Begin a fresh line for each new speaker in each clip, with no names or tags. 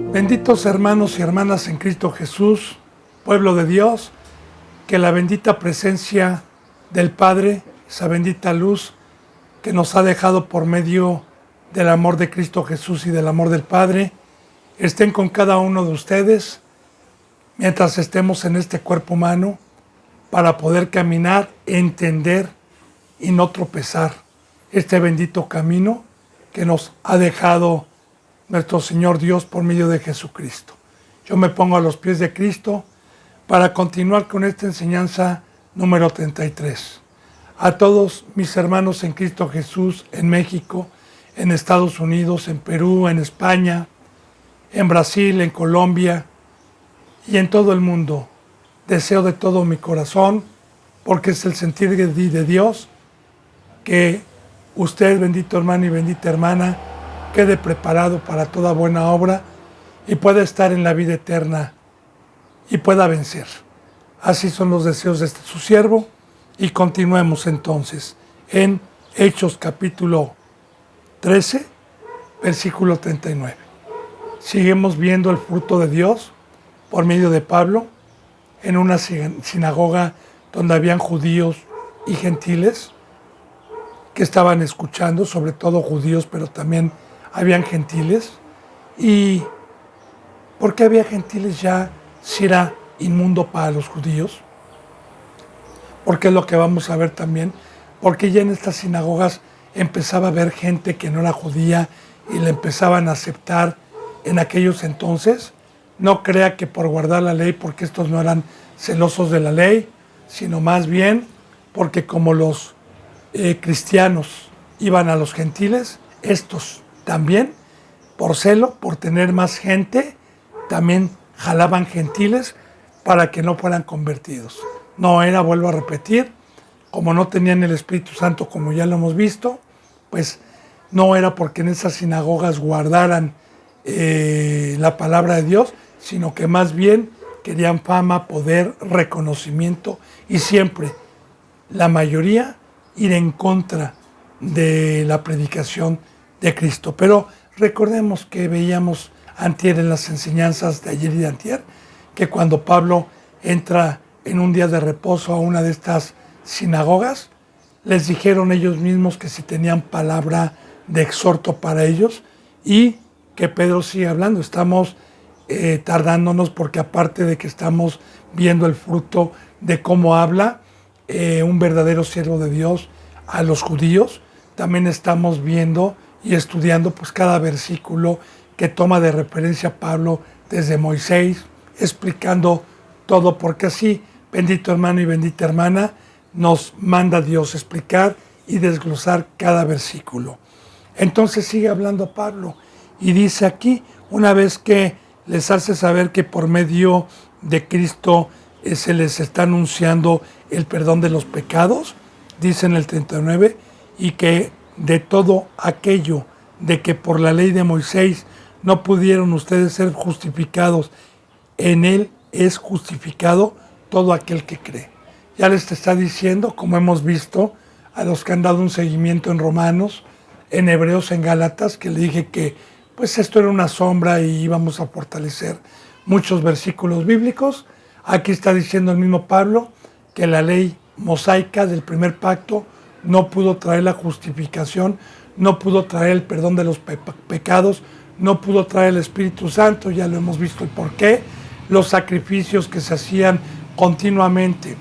Benditos hermanos y hermanas en Cristo Jesús, pueblo de Dios, que la bendita presencia del Padre, esa bendita luz que nos ha dejado por medio del amor de Cristo Jesús y del amor del Padre, estén con cada uno de ustedes mientras estemos en este cuerpo humano para poder caminar, entender y no tropezar este bendito camino que nos ha dejado nuestro Señor Dios por medio de Jesucristo. Yo me pongo a los pies de Cristo para continuar con esta enseñanza número 33. A todos mis hermanos en Cristo Jesús, en México, en Estados Unidos, en Perú, en España, en Brasil, en Colombia y en todo el mundo, deseo de todo mi corazón, porque es el sentir de Dios, que usted, bendito hermano y bendita hermana, quede preparado para toda buena obra y pueda estar en la vida eterna y pueda vencer. Así son los deseos de su siervo. Y continuemos entonces en Hechos capítulo 13, versículo 39. Seguimos viendo el fruto de Dios por medio de Pablo en una sinagoga donde habían judíos y gentiles que estaban escuchando, sobre todo judíos, pero también habían gentiles. ¿Y por qué había gentiles ya si era inmundo para los judíos? Porque es lo que vamos a ver también, porque ya en estas sinagogas empezaba a haber gente que no era judía y le empezaban a aceptar en aquellos entonces. No crea que por guardar la ley, porque estos no eran celosos de la ley, sino más bien porque como los cristianos iban a los gentiles, estos también, por celo, por tener más gente, también jalaban gentiles para que no fueran convertidos. No era, vuelvo a repetir, como no tenían el Espíritu Santo, como ya lo hemos visto, pues no era porque en esas sinagogas guardaran la palabra de Dios, sino que más bien querían fama, poder, reconocimiento y siempre, la mayoría, ir en contra de la predicación de Cristo. Pero recordemos que veíamos antier en las enseñanzas de ayer y de antier, que cuando Pablo entra en un día de reposo a una de estas sinagogas, les dijeron ellos mismos que si tenían palabra de exhorto para ellos, y que Pedro sigue hablando. Estamos tardándonos porque aparte de que estamos viendo el fruto de cómo habla un verdadero siervo de Dios a los judíos, también estamos viendo y estudiando pues cada versículo que toma de referencia Pablo desde Moisés, explicando todo, porque así, bendito hermano y bendita hermana, nos manda Dios explicar y desglosar cada versículo. Entonces sigue hablando Pablo y dice aquí, una vez que les hace saber que por medio de Cristo se les está anunciando el perdón de los pecados, dice en el 39, y que de todo aquello de que por la ley de Moisés no pudieron ustedes ser justificados, en él es justificado todo aquel que cree. Ya les está diciendo, como hemos visto, a los que han dado un seguimiento en Romanos, en Hebreos, en Gálatas, que le dije que pues esto era una sombra y íbamos a fortalecer muchos versículos bíblicos. Aquí está diciendo el mismo Pablo que la ley mosaica del primer pacto no pudo traer la justificación, no pudo traer el perdón de los pecados, no pudo traer el Espíritu Santo, ya lo hemos visto el porqué. Los sacrificios que se hacían continuamente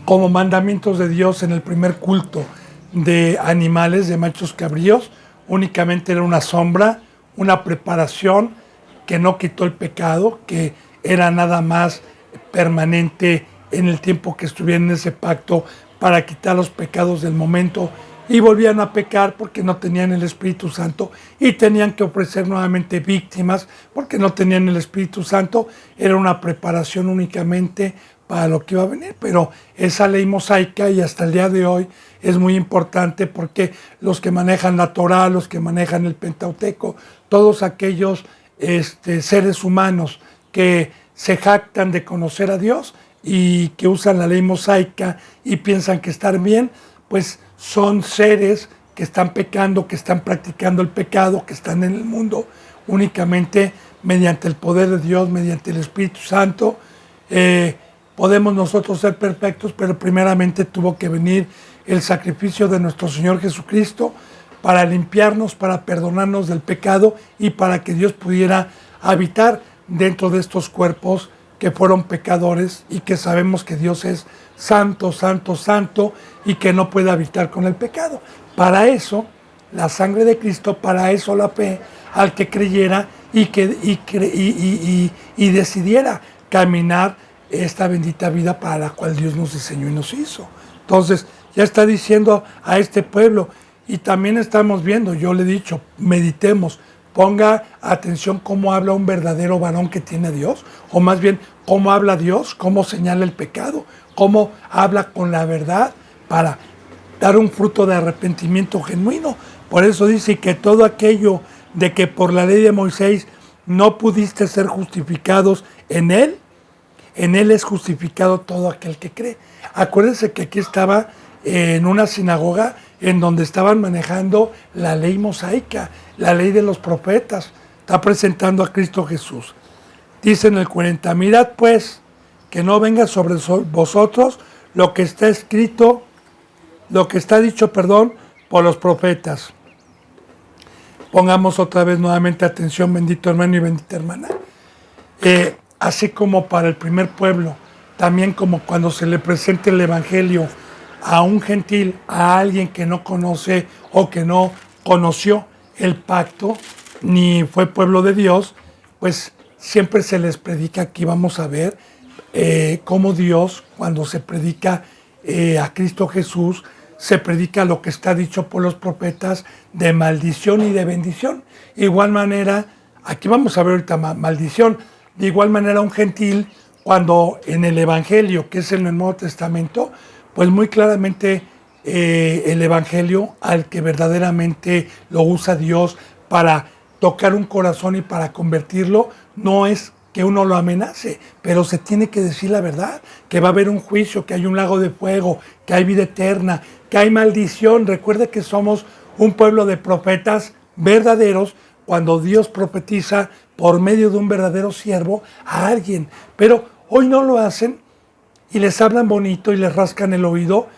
como mandamientos de Dios en el primer culto de animales, de machos cabríos, únicamente era una sombra, una preparación que no quitó el pecado, que era nada más permanente en el tiempo que estuvieran en ese pacto para quitar los pecados del momento, y volvían a pecar porque no tenían el Espíritu Santo y tenían que ofrecer nuevamente víctimas porque no tenían el Espíritu Santo. Era una preparación únicamente para lo que iba a venir, pero esa ley mosaica y hasta el día de hoy es muy importante porque los que manejan la Torá, los que manejan el Pentateuco, todos aquellos seres humanos que se jactan de conocer a Dios y que usan la ley mosaica y piensan que están bien, pues son seres que están pecando, que están practicando el pecado, que están en el mundo únicamente mediante el poder de Dios, mediante el Espíritu Santo. Podemos nosotros ser perfectos, pero primeramente tuvo que venir el sacrificio de nuestro Señor Jesucristo para limpiarnos, para perdonarnos del pecado y para que Dios pudiera habitar dentro de estos cuerpos que fueron pecadores y que sabemos que Dios es santo, santo, santo y que no puede habitar con el pecado. Para eso, la sangre de Cristo, para eso la fe al que creyera y decidiera caminar esta bendita vida para la cual Dios nos diseñó y nos hizo. Entonces, ya está diciendo a este pueblo, y también estamos viendo, yo le he dicho, meditemos, ponga atención cómo habla un verdadero varón que tiene a Dios, o más bien, cómo habla Dios, cómo señala el pecado, cómo habla con la verdad para dar un fruto de arrepentimiento genuino. Por eso dice que todo aquello de que por la ley de Moisés no pudiste ser justificados en él es justificado todo aquel que cree. Acuérdense que aquí estaba en una sinagoga en donde estaban manejando la ley mosaica, la ley de los profetas. Está presentando a Cristo Jesús. Dice en el 40, mirad pues que no venga sobre vosotros lo que está escrito, lo que está dicho, por los profetas. Pongamos otra vez nuevamente atención, bendito hermano y bendita hermana. Así como para el primer pueblo, también como cuando se le presenta el Evangelio a un gentil, a alguien que no conoce o que no conoció el pacto, ni fue pueblo de Dios, pues siempre se les predica. Aquí vamos a ver cómo Dios, cuando se predica a Cristo Jesús, se predica lo que está dicho por los profetas de maldición y de bendición. Igual manera, aquí vamos a ver ahorita maldición. De igual manera, un gentil, cuando en el Evangelio, que es en el Nuevo Testamento, pues muy claramente el Evangelio al que verdaderamente lo usa Dios para tocar un corazón y para convertirlo, no es que uno lo amenace, pero se tiene que decir la verdad, que va a haber un juicio, que hay un lago de fuego, que hay vida eterna, que hay maldición. Recuerde que somos un pueblo de profetas verdaderos cuando Dios profetiza por medio de un verdadero siervo a alguien, pero hoy no lo hacen y les hablan bonito y les rascan el oído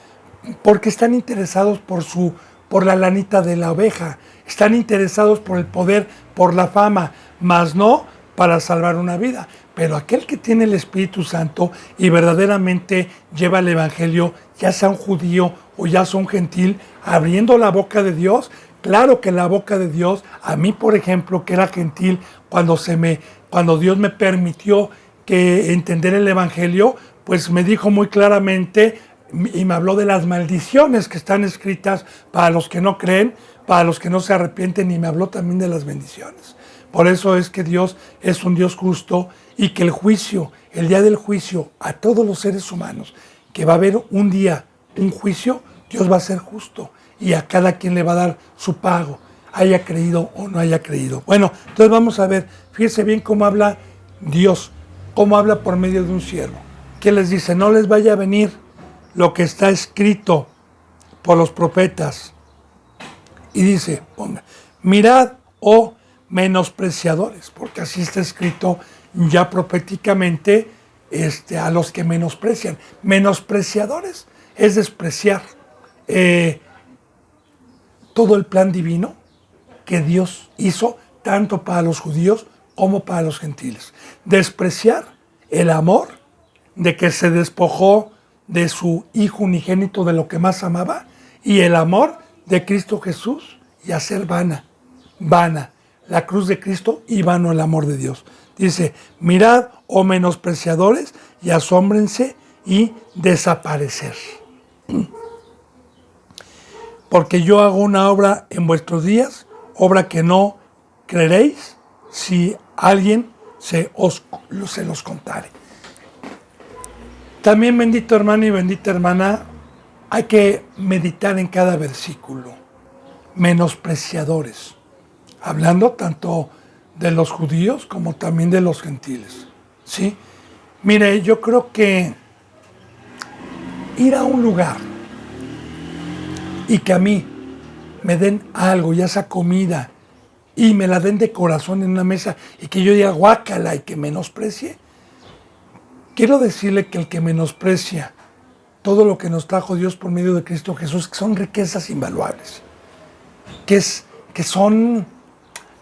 porque están interesados por la lanita de la oveja, están interesados por el poder, por la fama, mas no para salvar una vida. Pero aquel que tiene el Espíritu Santo y verdaderamente lleva el Evangelio, ya sea un judío o ya sea un gentil, abriendo la boca de Dios. Claro que la boca de Dios, a mí por ejemplo, que era gentil, cuando Dios me permitió que entender el Evangelio, pues me dijo muy claramente y me habló de las maldiciones que están escritas para los que no creen, para los que no se arrepienten, y me habló también de las bendiciones. Por eso es que Dios es un Dios justo y que el juicio, el día del juicio a todos los seres humanos, que va a haber un día, un juicio, Dios va a ser justo y a cada quien le va a dar su pago, haya creído o no haya creído. Bueno, entonces vamos a ver, fíjense bien cómo habla Dios, cómo habla por medio de un siervo. ¿Qué les dice? No les vaya a venir lo que está escrito por los profetas. Y dice, mirad, oh menospreciadores, porque así está escrito ya proféticamente a los que menosprecian. Menospreciadores es despreciar todo el plan divino que Dios hizo tanto para los judíos como para los gentiles. Despreciar el amor de que se despojó de su Hijo unigénito, de lo que más amaba, y el amor de Cristo Jesús, y hacer vana la cruz de Cristo y vano el amor de Dios. Dice, mirad, oh menospreciadores, y asómbrense y desaparecer. Porque yo hago una obra en vuestros días, obra que no creeréis si alguien se los contare. También, bendito hermano y bendita hermana, hay que meditar en cada versículo. Menospreciadores, hablando tanto de los judíos como también de los gentiles, ¿sí? Mire, yo creo que ir a un lugar y que a mí me den algo, ya sea comida, y me la den de corazón en una mesa y que yo diga guácala y que menosprecie. Quiero decirle que el que menosprecia todo lo que nos trajo Dios por medio de Cristo Jesús, que son riquezas invaluables, que son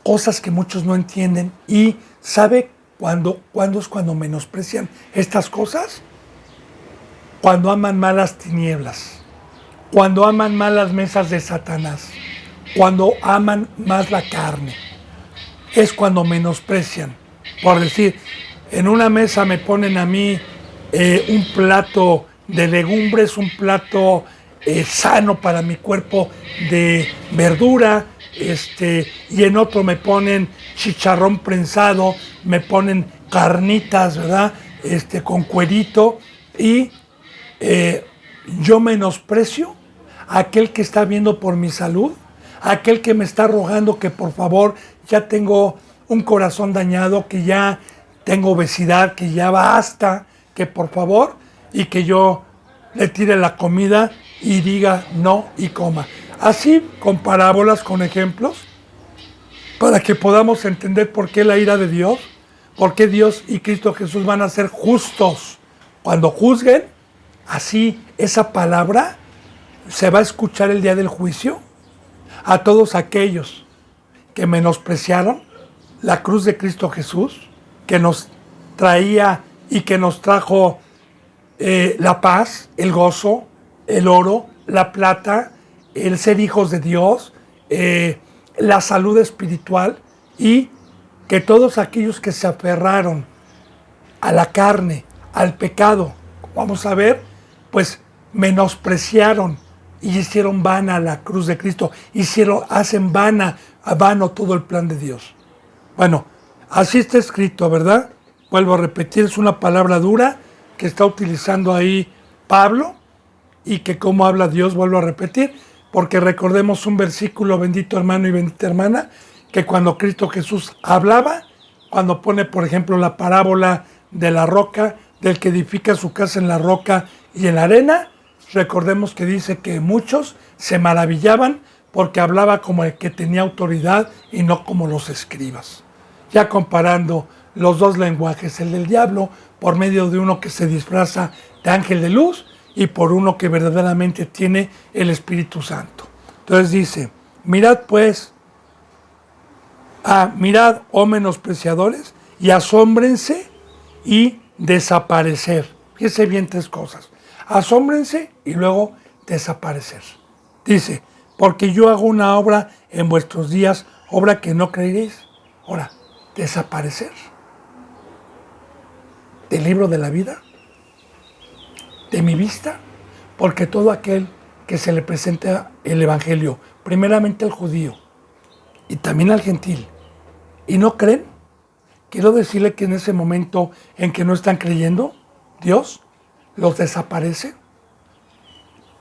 cosas que muchos no entienden, y ¿sabe cuándo es cuando menosprecian estas cosas? Cuando aman más las tinieblas, cuando aman más las mesas de Satanás, cuando aman más la carne. Es cuando menosprecian. Por decir, en una mesa me ponen a mí un plato de legumbres, un plato sano para mi cuerpo de verdura, y en otro me ponen chicharrón prensado, me ponen carnitas, ¿verdad? Con cuerito, y yo menosprecio a aquel que está viendo por mi salud, a aquel que me está rogando que por favor, ya tengo un corazón dañado, que ya tengo obesidad, que ya basta, que por favor, y que yo le tire la comida y diga no y coma. Así, con parábolas, con ejemplos, para que podamos entender por qué la ira de Dios, por qué Dios y Cristo Jesús van a ser justos cuando juzguen. Así, esa palabra se va a escuchar el día del juicio a todos aquellos que menospreciaron la cruz de Cristo Jesús, que nos traía y que nos trajo la paz, el gozo, el oro, la plata, el ser hijos de Dios, la salud espiritual, y que todos aquellos que se aferraron a la carne, al pecado, vamos a ver, pues menospreciaron y hicieron vana la cruz de Cristo, hacen vano todo el plan de Dios. Bueno, así está escrito, ¿verdad? Vuelvo a repetir, es una palabra dura que está utilizando ahí Pablo, y que como habla Dios, vuelvo a repetir, porque recordemos un versículo, bendito hermano y bendita hermana, que cuando Cristo Jesús hablaba, cuando pone, por ejemplo, la parábola de la roca, del que edifica su casa en la roca y en la arena, recordemos que dice que muchos se maravillaban porque hablaba como el que tenía autoridad y no como los escribas. Ya comparando los dos lenguajes, el del diablo por medio de uno que se disfraza de ángel de luz y por uno que verdaderamente tiene el Espíritu Santo. Entonces dice, mirad pues, mirad, oh menospreciadores, y asómbrense y desaparecer. Fíjense bien tres cosas. Asómbrense y luego desaparecer. Dice, porque yo hago una obra en vuestros días, obra que no creeréis. Ahora, desaparecer del libro de la vida, de mi vista, porque todo aquel que se le presenta el Evangelio, primeramente al judío y también al gentil, y no creen, quiero decirle que en ese momento en que no están creyendo, Dios los desaparece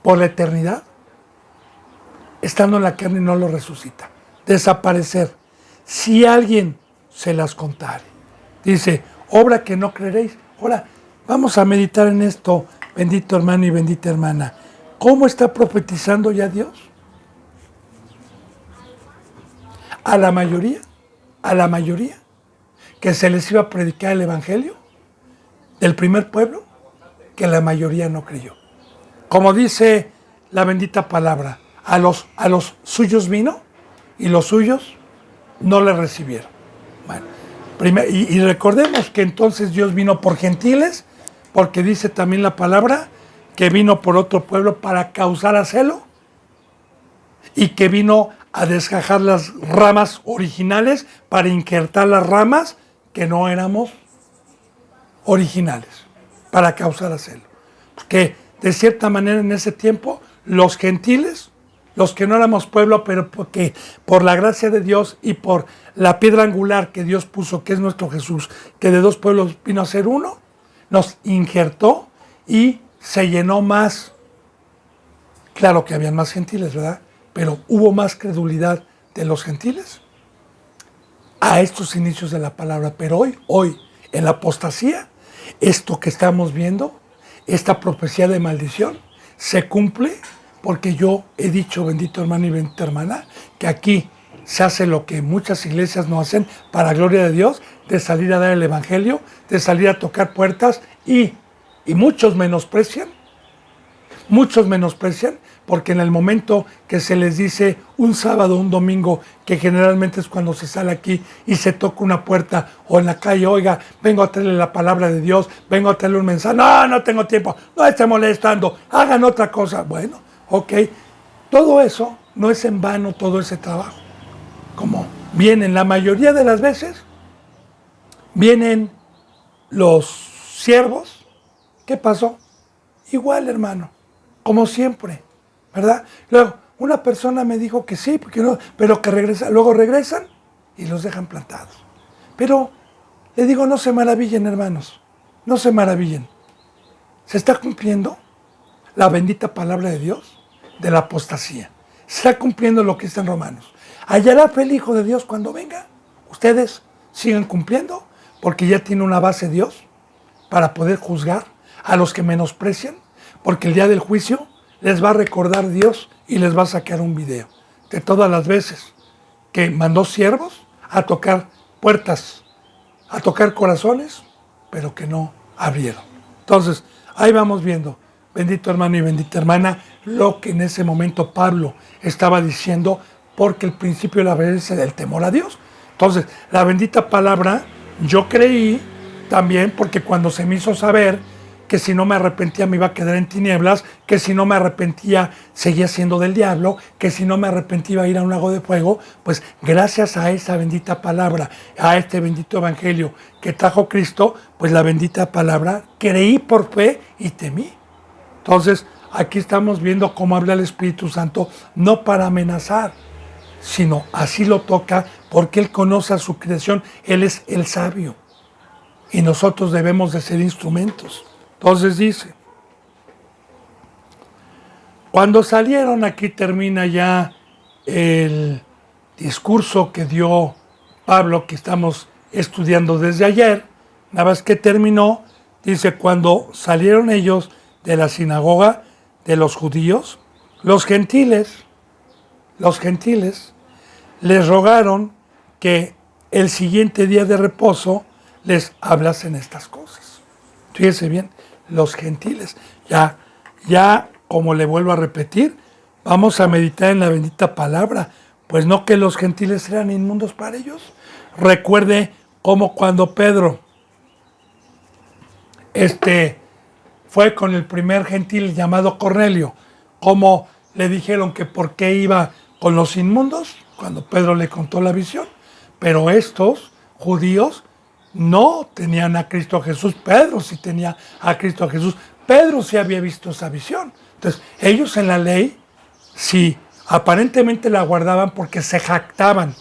por la eternidad, estando en la carne y no los resucita. Desaparecer. Si alguien se las contare. Dice, obra que no creeréis. Ahora, vamos a meditar en esto, bendito hermano y bendita hermana. ¿Cómo está profetizando ya Dios? A la mayoría, que se les iba a predicar el Evangelio del primer pueblo, que la mayoría no creyó. Como dice la bendita palabra, a los suyos vino y los suyos no le recibieron. Bueno, y recordemos que entonces Dios vino por gentiles, porque dice también la palabra que vino por otro pueblo para causar a celo, y que vino a desgajar las ramas originales para injertar las ramas que no éramos originales, para causar a celo. Porque de cierta manera en ese tiempo los gentiles, los que no éramos pueblo, pero porque por la gracia de Dios y por la piedra angular que Dios puso, que es nuestro Jesús, que de dos pueblos vino a ser uno, nos injertó y se llenó más. Claro que habían más gentiles, ¿verdad? Pero hubo más credulidad de los gentiles a estos inicios de la palabra. Pero hoy, en la apostasía, esto que estamos viendo, esta profecía de maldición, se cumple porque yo he dicho, bendito hermano y bendita hermana, que aquí se hace lo que muchas iglesias no hacen para gloria de Dios, de salir a dar el evangelio, de salir a tocar puertas y muchos menosprecian porque en el momento que se les dice un sábado, un domingo, que generalmente es cuando se sale aquí y se toca una puerta o en la calle, oiga, vengo a traerle la palabra de Dios, vengo a traerle un mensaje, no tengo tiempo, no esté molestando, hagan otra cosa. Bueno, ok, todo eso no es en vano, todo ese trabajo. Como vienen la mayoría de las veces, vienen los siervos. ¿Qué pasó? Igual, hermano, como siempre, ¿verdad? Luego, una persona me dijo que sí, porque no, pero que regresa, luego regresan y los dejan plantados. Pero le digo, no se maravillen, hermanos, no se maravillen. Se está cumpliendo la bendita palabra de Dios de la apostasía. Se está cumpliendo lo que está en Romanos. Hallará fe el Hijo de Dios cuando venga. Ustedes sigan cumpliendo porque ya tiene una base Dios para poder juzgar a los que menosprecian, porque el día del juicio les va a recordar Dios y les va a sacar un video de todas las veces que mandó siervos a tocar puertas, a tocar corazones, pero que no abrieron. Entonces, ahí vamos viendo, bendito hermano y bendita hermana, lo que en ese momento Pablo estaba diciendo, porque el principio de la obediencia del temor a Dios. Entonces, la bendita palabra, yo creí también, porque cuando se me hizo saber que si no me arrepentía me iba a quedar en tinieblas, que si no me arrepentía seguía siendo del diablo, que si no me arrepentía iba a ir a un lago de fuego, pues gracias a esa bendita palabra, a este bendito evangelio que trajo Cristo, pues la bendita palabra, creí por fe y temí. Entonces, aquí estamos viendo cómo habla el Espíritu Santo, no para amenazar, sino así lo toca porque Él conoce a su creación, Él es el sabio y nosotros debemos de ser instrumentos. Entonces dice, cuando salieron, aquí termina ya el discurso que dio Pablo, que estamos estudiando desde ayer, nada más que terminó, dice, cuando salieron ellos de la sinagoga de los judíos, los gentiles les rogaron que el siguiente día de reposo les hablasen estas cosas. Fíjense bien, los gentiles. Ya, como le vuelvo a repetir, vamos a meditar en la bendita palabra, pues no que los gentiles eran inmundos para ellos. Recuerde cómo cuando Pedro fue con el primer gentil llamado Cornelio, cómo le dijeron que por qué iba con los inmundos, cuando Pedro le contó la visión. Pero estos judíos no tenían a Cristo Jesús. Pedro sí tenía a Cristo Jesús. Pedro sí había visto esa visión. Entonces, ellos en la ley, sí, aparentemente la guardaban porque se jactaban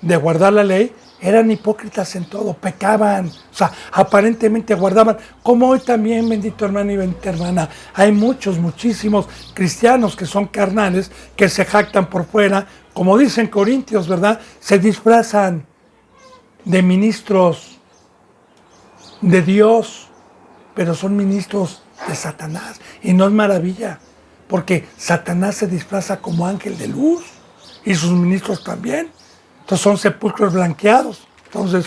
de guardar la ley, eran hipócritas en todo, pecaban, o sea, aparentemente guardaban, como hoy también, bendito hermano y bendita hermana, hay muchísimos cristianos que son carnales, que se jactan por fuera, como dicen Corintios, ¿verdad? Se disfrazan de ministros de Dios, pero son ministros de Satanás, y no es maravilla, porque Satanás se disfraza como ángel de luz, y sus ministros también. Entonces son sepulcros blanqueados. Entonces,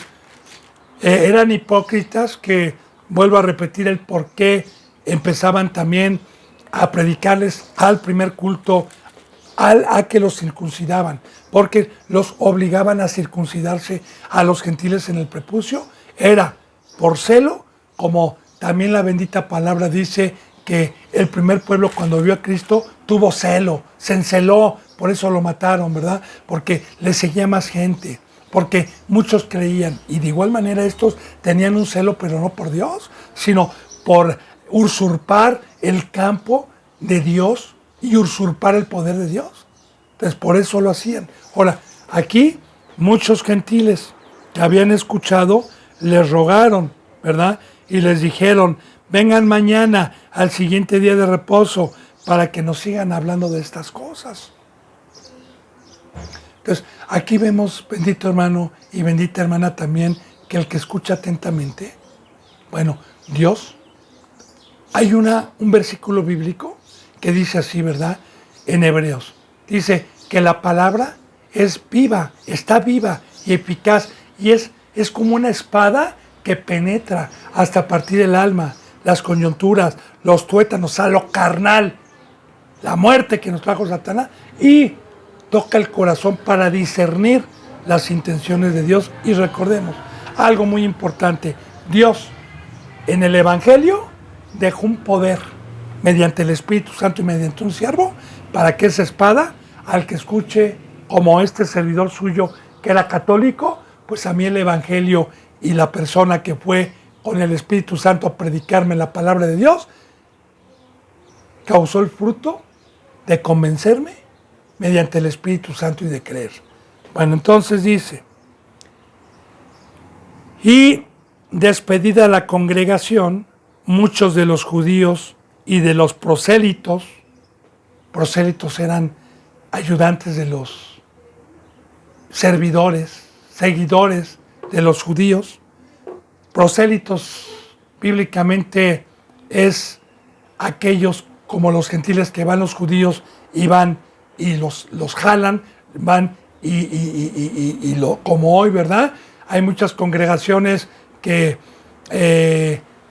eran hipócritas que, vuelvo a repetir el por qué, empezaban también a predicarles al primer culto, a que los circuncidaban, porque los obligaban a circuncidarse a los gentiles en el prepucio. Era por celo, como también la bendita palabra dice que el primer pueblo cuando vio a Cristo tuvo celo, se enceló, por eso lo mataron, ¿verdad? Porque le seguía más gente, porque muchos creían, y de igual manera estos tenían un celo, pero no por Dios, sino por usurpar el campo de Dios y usurpar el poder de Dios. Entonces por eso lo hacían. Ahora, aquí muchos gentiles que habían escuchado les rogaron, ¿verdad? Y les dijeron, vengan mañana al siguiente día de reposo para que nos sigan hablando de estas cosas. Entonces, aquí vemos, bendito hermano y bendita hermana también, que el que escucha atentamente, bueno, Dios, hay un versículo bíblico que dice así, ¿verdad? En Hebreos, dice que la palabra es viva, está viva y eficaz, y es como una espada que penetra hasta partir el alma, las coyunturas, los tuétanos, a lo carnal, la muerte que nos trajo Satanás, y toca el corazón para discernir las intenciones de Dios. Y recordemos algo muy importante: Dios en el Evangelio dejó un poder mediante el Espíritu Santo y mediante un siervo, para que esa espada, al que escuche, como este servidor suyo que era católico, pues a mí el Evangelio y la persona que fue con el Espíritu Santo a predicarme la palabra de Dios, causó el fruto de convencerme mediante el Espíritu Santo y de creer. Bueno, entonces dice: y despedida la congregación, muchos de los judíos y de los prosélitos eran ayudantes de los servidores, seguidores de los judíos. Prosélitos bíblicamente es aquellos como los gentiles que van los judíos y van y los jalan, van como hoy, ¿verdad? Hay muchas congregaciones que,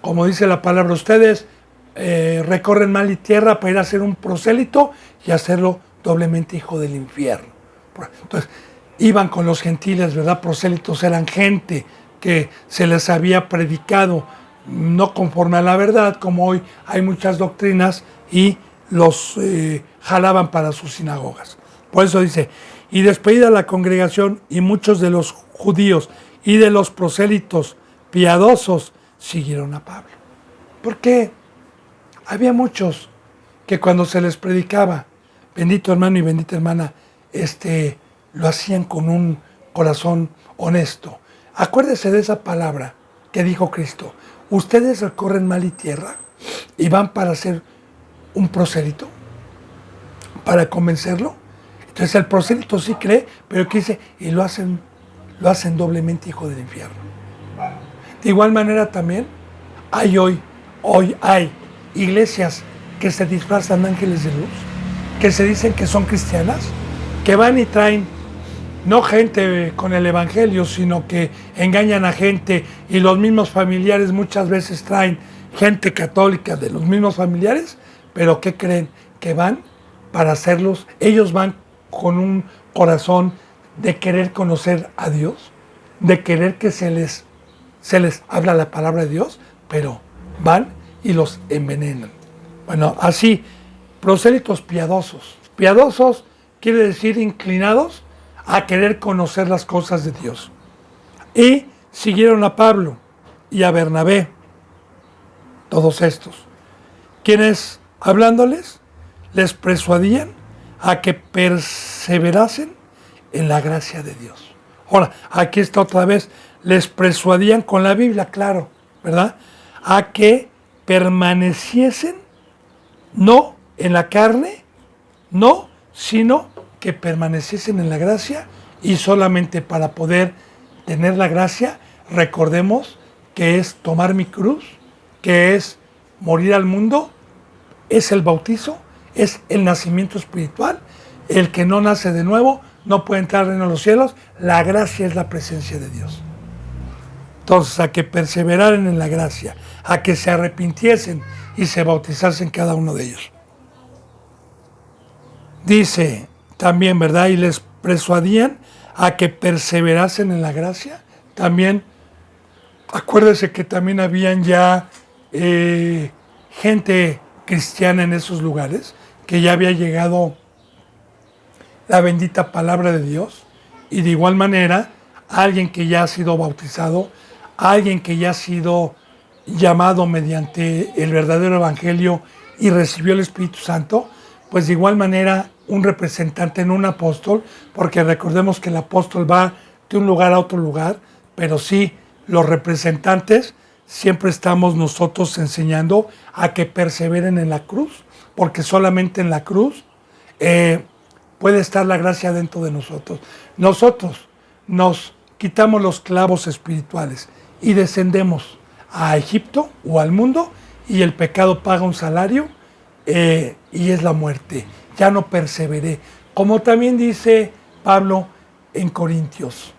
como dice la palabra, ustedes recorren mar y tierra para ir a ser un prosélito y hacerlo doblemente hijo del infierno. Entonces, iban con los gentiles, ¿verdad? Prosélitos eran gente que se les había predicado no conforme a la verdad, como hoy hay muchas doctrinas, y los jalaban para sus sinagogas. Por eso dice: y despedida la congregación, y muchos de los judíos y de los prosélitos piadosos siguieron a Pablo. ¿Por qué? Había muchos que cuando se les predicaba, bendito hermano y bendita hermana, lo hacían con un corazón honesto. Acuérdese de esa palabra que dijo Cristo: ustedes recorren mar y tierra y van para ser un prosélito, para convencerlo. Entonces el prosélito sí cree, pero ¿qué dice? Y lo hacen doblemente hijo del infierno. De igual manera también hay hoy hay iglesias que se disfrazan de ángeles de luz, que se dicen que son cristianas, que van y traen no gente con el evangelio, sino que engañan a gente, y los mismos familiares muchas veces traen gente católica de los mismos familiares, pero ¿qué creen? Que van para hacerlos, ellos van con un corazón de querer conocer a Dios, de querer que se les habla la palabra de Dios, pero van y los envenenan. Bueno, así, prosélitos piadosos. Piadosos quiere decir inclinados a querer conocer las cosas de Dios. Y siguieron a Pablo y a Bernabé, todos estos, quienes, hablándoles, les persuadían a que perseverasen en la gracia de Dios. Ahora, aquí está otra vez: les persuadían con la Biblia, claro, ¿verdad? A que permaneciesen, no en la carne, no, sino que permaneciesen en la gracia. Y solamente para poder tener la gracia, recordemos que es tomar mi cruz, que es morir al mundo, es el bautizo, es el nacimiento espiritual. El que no nace de nuevo no puede entrar al reino de los cielos. La gracia es la presencia de Dios. Entonces, a que perseveraran en la gracia, a que se arrepintiesen y se bautizasen cada uno de ellos. Dice también, ¿verdad? Y les persuadían a que perseverasen en la gracia. También, acuérdese que también habían ya gente cristiana en esos lugares, que ya había llegado la bendita palabra de Dios, y de igual manera, alguien que ya ha sido bautizado, alguien que ya ha sido llamado mediante el verdadero evangelio y recibió el Espíritu Santo, pues de igual manera un representante en un apóstol, porque recordemos que el apóstol va de un lugar a otro lugar, pero sí, los representantes siempre estamos nosotros enseñando a que perseveren en la cruz, porque solamente en la cruz puede estar la gracia dentro de nosotros. Nosotros nos quitamos los clavos espirituales y descendemos a Egipto o al mundo, y el pecado paga un salario, y es la muerte. Ya no perseveré. Como también dice Pablo en Corintios,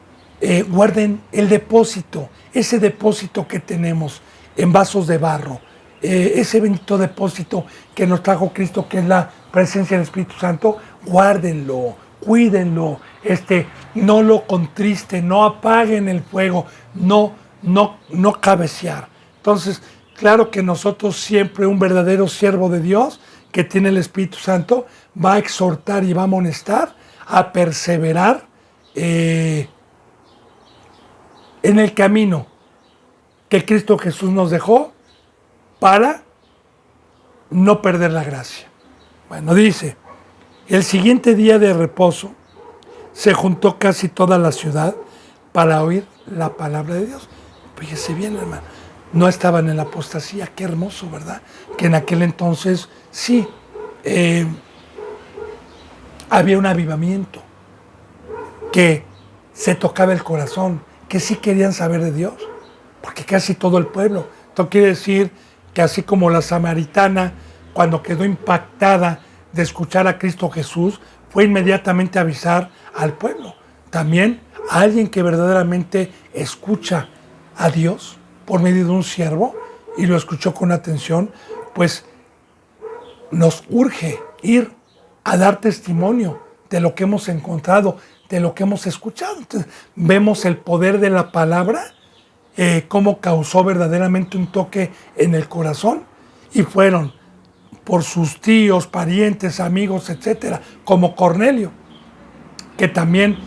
guarden el depósito, ese depósito que tenemos en vasos de barro, ese bendito depósito que nos trajo Cristo, que es la presencia del Espíritu Santo, guárdenlo, cuídenlo, no lo contristen, no apaguen el fuego, no cabecear. Entonces, claro que nosotros siempre, un verdadero siervo de Dios que tiene el Espíritu Santo, va a exhortar y va a amonestar a perseverar en el camino que Cristo Jesús nos dejó para no perder la gracia. Bueno, dice, el siguiente día de reposo se juntó casi toda la ciudad para oír la palabra de Dios. Fíjese bien, hermano, no estaban en la apostasía, qué hermoso, ¿verdad? Que en aquel entonces sí había un avivamiento, que se tocaba el corazón, que sí querían saber de Dios, porque casi todo el pueblo. Esto quiere decir que así como la samaritana, cuando quedó impactada de escuchar a Cristo Jesús, fue inmediatamente a avisar al pueblo. También a alguien que verdaderamente escucha a Dios por medio de un siervo y lo escuchó con atención, pues nos urge ir a dar testimonio de lo que hemos encontrado, de lo que hemos escuchado. Entonces, vemos el poder de la palabra, cómo causó verdaderamente un toque en el corazón, y fueron por sus tíos, parientes, amigos, etcétera, como Cornelio, que también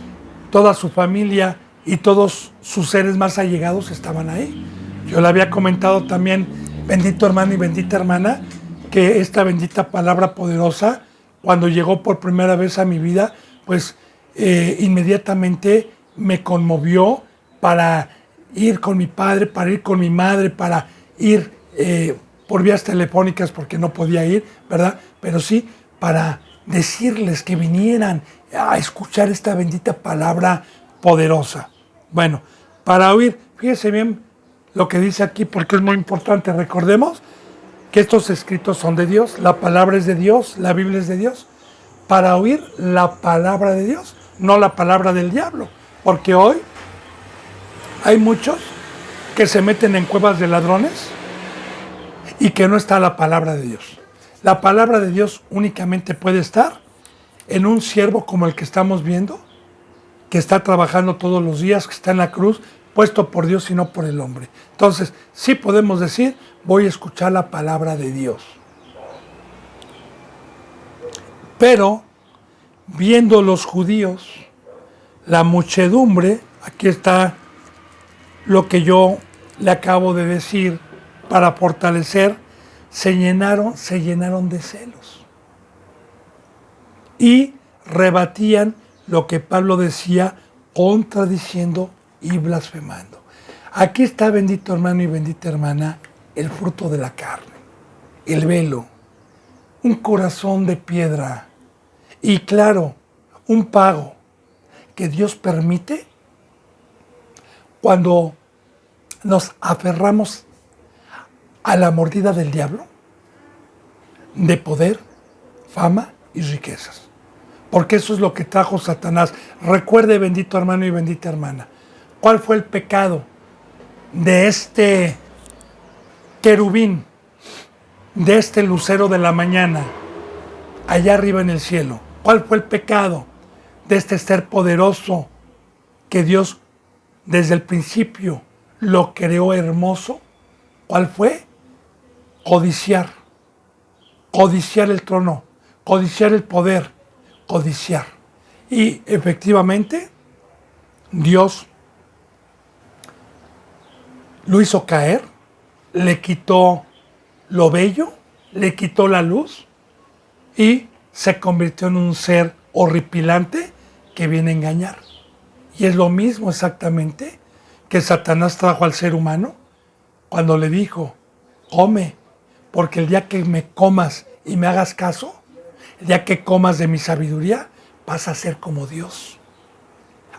toda su familia y todos sus seres más allegados estaban ahí. Yo le había comentado también, bendito hermano y bendita hermana, que esta bendita palabra poderosa, cuando llegó por primera vez a mi vida, pues inmediatamente me conmovió para ir con mi padre, para ir con mi madre, para ir por vías telefónicas porque no podía ir, ¿verdad? Pero sí para decirles que vinieran a escuchar esta bendita palabra poderosa. Bueno, para oír, fíjese bien lo que dice aquí porque es muy importante. Recordemos que estos escritos son de Dios, la palabra es de Dios, la Biblia es de Dios. Para oír la palabra de Dios, no la palabra del diablo, porque hoy hay muchos que se meten en cuevas de ladrones y que no está la palabra de Dios. La palabra de Dios únicamente puede estar en un siervo como el que estamos viendo, que está trabajando todos los días, que está en la cruz, puesto por Dios y no por el hombre. Entonces, sí podemos decir, voy a escuchar la palabra de Dios. Pero, viendo los judíos, la muchedumbre, aquí está lo que yo le acabo de decir para fortalecer, se llenaron de celos y rebatían lo que Pablo decía, contradiciendo y blasfemando. Aquí está, bendito hermano y bendita hermana, el fruto de la carne, el velo, un corazón de piedra y claro, un pago que Dios permite cuando nos aferramos a la mordida del diablo de poder, fama y riquezas. Porque eso es lo que trajo Satanás. Recuerde, bendito hermano y bendita hermana, ¿cuál fue el pecado de este querubín, de este lucero de la mañana, allá arriba en el cielo? ¿Cuál fue el pecado de este ser poderoso que Dios desde el principio lo creó hermoso? ¿Cuál fue? Codiciar el trono, codiciar el poder, codiciar. Y efectivamente, Dios lo hizo caer, le quitó lo bello, le quitó la luz y se convirtió en un ser horripilante que viene a engañar. Y es lo mismo exactamente que Satanás trajo al ser humano cuando le dijo, come, porque el día que me comas y me hagas caso, el día que comas de mi sabiduría, vas a ser como Dios.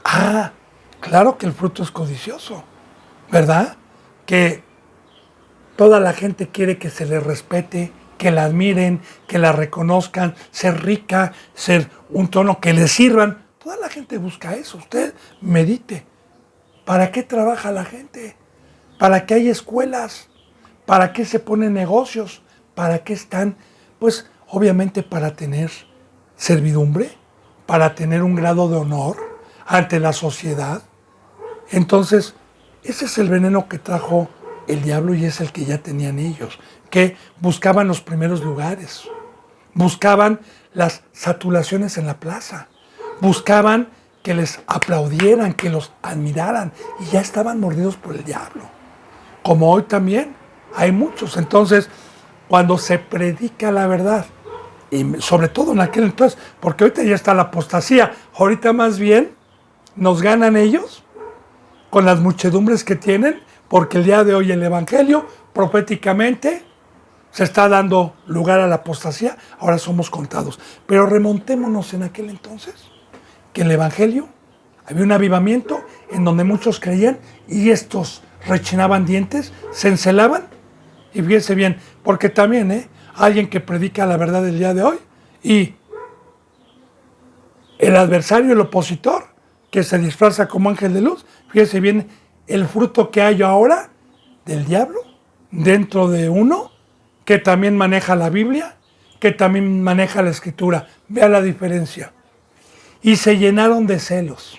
Ah, claro que el fruto es codicioso, ¿verdad? Que toda la gente quiere que se le respete, que la admiren, que la reconozcan, ser rica, ser un trono, que le sirvan. toda la gente busca eso. Usted medite. ¿Para qué trabaja la gente? ¿Para qué hay escuelas? ¿Para qué se ponen negocios? ¿Para qué están? Pues obviamente para tener servidumbre, para tener un grado de honor ante la sociedad. Entonces, ese es el veneno que trajo el diablo y es el que ya tenían ellos, que buscaban los primeros lugares, buscaban las saturaciones en la plaza, buscaban que les aplaudieran, que los admiraran y ya estaban mordidos por el diablo. Como hoy también hay muchos. Entonces, cuando se predica la verdad, y sobre todo en aquel entonces, porque ahorita ya está la apostasía, ahorita más bien nos ganan ellos con las muchedumbres que tienen, porque el día de hoy el Evangelio proféticamente se está dando lugar a la apostasía, ahora somos contados. Pero remontémonos en aquel entonces, que en el Evangelio había un avivamiento en donde muchos creían y estos rechinaban dientes, se encelaban, y fíjense bien, porque también alguien que predica la verdad del día de hoy y el adversario, el opositor, que se disfraza como ángel de luz, fíjense bien el fruto que hay ahora del diablo dentro de uno, que también maneja la Biblia, que también maneja la Escritura. Vea la diferencia. Y se llenaron de celos.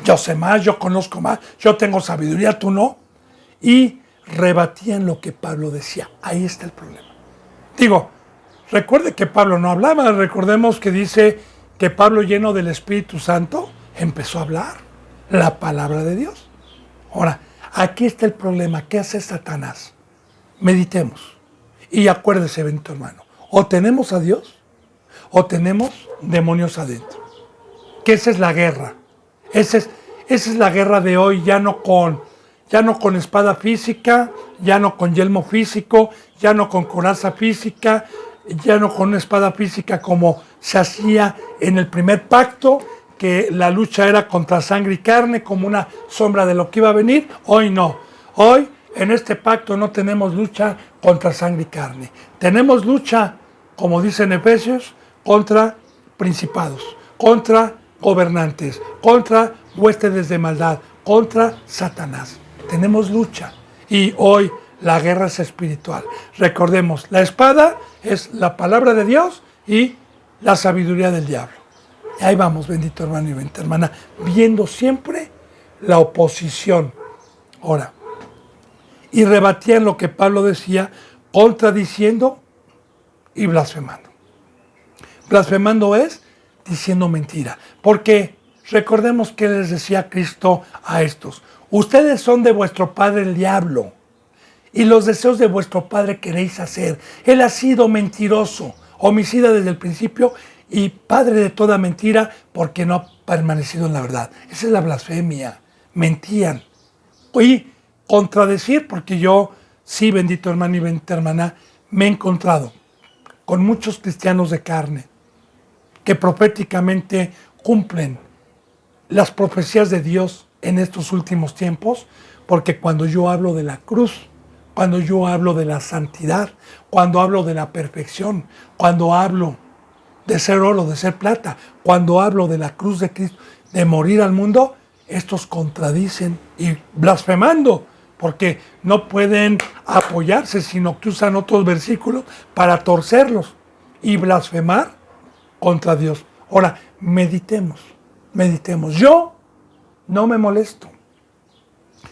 Yo sé más, yo conozco más, yo tengo sabiduría, tú no. Y rebatían lo que Pablo decía. Ahí está el problema. Digo, recuerde que Pablo no hablaba, recordemos que dice que Pablo, lleno del Espíritu Santo, empezó a hablar la palabra de Dios. Ahora, aquí está el problema. ¿Qué hace Satanás? Meditemos. Y acuérdese, bendito hermano, o tenemos a Dios o tenemos demonios adentro. Que esa es la guerra. Esa es la guerra de hoy, ya no con espada física, ya no con yelmo físico, ya no con coraza física, ya no con una espada física como se hacía en el primer pacto, que la lucha era contra sangre y carne como una sombra de lo que iba a venir. Hoy no. Hoy en este pacto no tenemos lucha contra sangre y carne. Tenemos lucha, como dice en Efesios, contra principados, contra gobernantes, contra huestes de maldad, contra Satanás. Tenemos lucha y hoy la guerra es espiritual. Recordemos, la espada es la palabra de Dios y la sabiduría del diablo. Y ahí vamos, bendito hermano y bendita hermana, viendo siempre la oposición. Ahora, y rebatían lo que Pablo decía, contradiciendo y blasfemando. Blasfemando es diciendo mentira, porque recordemos que les decía Cristo a estos: ustedes son de vuestro padre el diablo, y los deseos de vuestro padre queréis hacer. Él ha sido mentiroso, homicida desde el principio y padre de toda mentira, porque no ha permanecido en la verdad. Esa es la blasfemia. Mentían. Y contradecir, porque yo, sí, bendito hermano y bendita hermana, me he encontrado con muchos cristianos de carne que proféticamente cumplen las profecías de Dios en estos últimos tiempos, porque cuando yo hablo de la cruz, cuando yo hablo de la santidad, cuando hablo de la perfección, cuando hablo de ser oro, de ser plata, cuando hablo de la cruz de Cristo, de morir al mundo, estos contradicen y blasfemando, porque no pueden apoyarse, sino que usan otros versículos para torcerlos y blasfemar contra Dios. Ahora, meditemos. Yo no me molesto.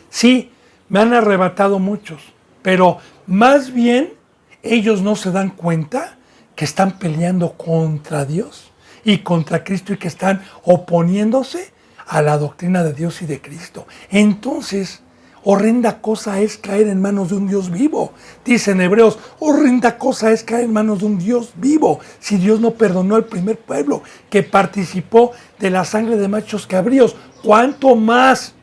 Sí, me han arrebatado muchos, pero más bien ellos no se dan cuenta que están peleando contra Dios y contra Cristo y que están oponiéndose a la doctrina de Dios y de Cristo. Entonces, horrenda cosa es caer en manos de un Dios vivo. Dicen Hebreos, horrenda cosa es caer en manos de un Dios vivo. Si Dios no perdonó al primer pueblo que participó de la sangre de machos cabríos, ¿cuánto más?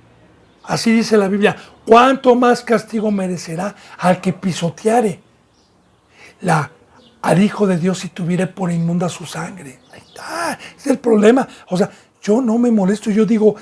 Así dice la Biblia, ¿cuánto más castigo merecerá al que pisoteare al Hijo de Dios si tuviere por inmunda su sangre? Ahí está, es el problema. O sea, yo no me molesto, yo digo,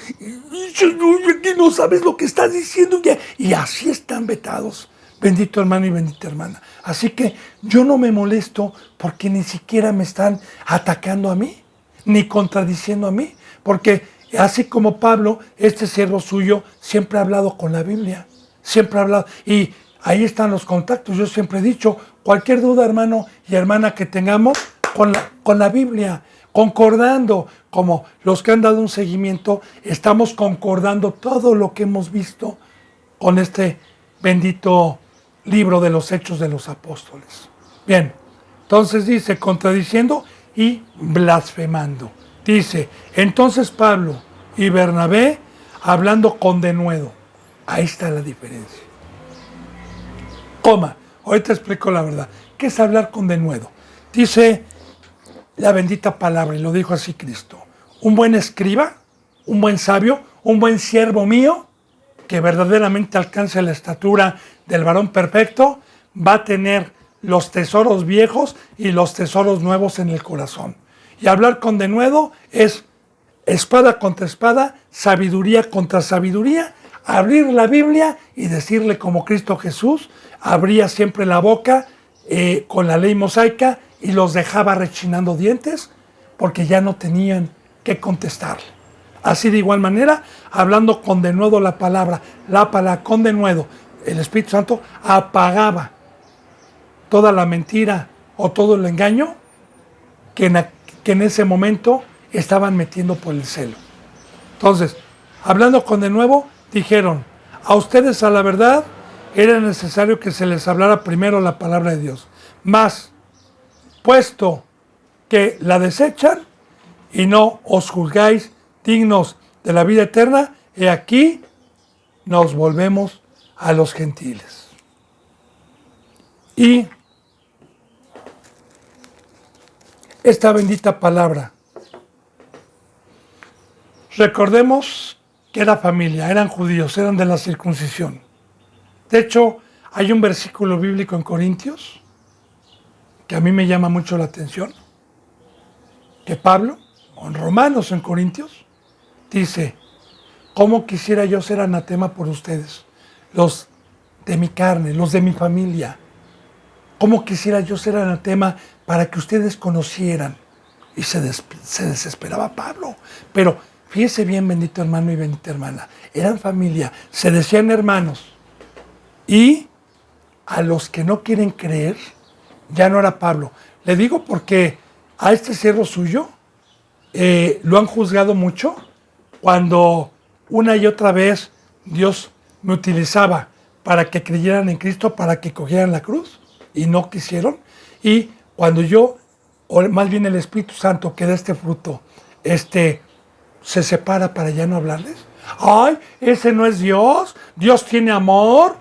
no sabes lo que estás diciendo. Y así están vetados, bendito hermano y bendita hermana. Así que yo no me molesto porque ni siquiera me están atacando a mí. ni contradiciendo a mí, porque así como Pablo, este siervo suyo siempre ha hablado con la Biblia, siempre ha hablado, y ahí están los contactos. Yo siempre he dicho, cualquier duda, hermano y hermana, que tengamos con la Biblia, concordando, como los que han dado un seguimiento, estamos concordando todo lo que hemos visto con este bendito libro de los Hechos de los Apóstoles. Bien, entonces dice, contradiciendo y blasfemando. Dice, entonces Pablo y Bernabé hablando con denuedo. Ahí está la diferencia. Ahorita explico la verdad. ¿Qué es hablar con denuedo? Dice la bendita palabra, y lo dijo así Cristo. Un buen escriba, un buen sabio, un buen siervo mío, que verdaderamente alcance la estatura del varón perfecto, va a tener los tesoros viejos y los tesoros nuevos en el corazón. Y hablar con denuedo es espada contra espada, sabiduría contra sabiduría, abrir la Biblia y decirle como Cristo Jesús, abría siempre la boca con la ley mosaica y los dejaba rechinando dientes porque ya no tenían que contestarle. Así de igual manera, hablando con denuedo la palabra con denuedo, el Espíritu Santo apagaba toda la mentira o todo el engaño que en ese momento estaban metiendo por el celo. Entonces, hablando con denuedo, dijeron, a ustedes a la verdad era necesario que se les hablara primero la palabra de Dios. Mas, puesto que la desechan y no os juzgáis dignos de la vida eterna, he aquí nos volvemos a los gentiles. Y esta bendita palabra, recordemos que era familia, eran judíos, eran de la circuncisión. De hecho, hay un versículo bíblico en Corintios que a mí me llama mucho la atención, que Pablo, o en Romanos, en Corintios, dice, ¿cómo quisiera yo ser anatema por ustedes? Los de mi carne, los de mi familia. ¿Cómo quisiera yo ser anatema para que ustedes conocieran? Y se desesperaba Pablo. Pero fíjese bien, bendito hermano y bendita hermana, eran familia, se decían hermanos. Y a los que no quieren creer, ya no era Pablo. Le digo porque a este siervo suyo lo han juzgado mucho cuando una y otra vez Dios me utilizaba para que creyeran en Cristo, para que cogieran la cruz, y no quisieron. Y cuando yo, o más bien el Espíritu Santo que da este fruto, se separa para ya no hablarles. Ay, ese no es Dios. Dios tiene amor,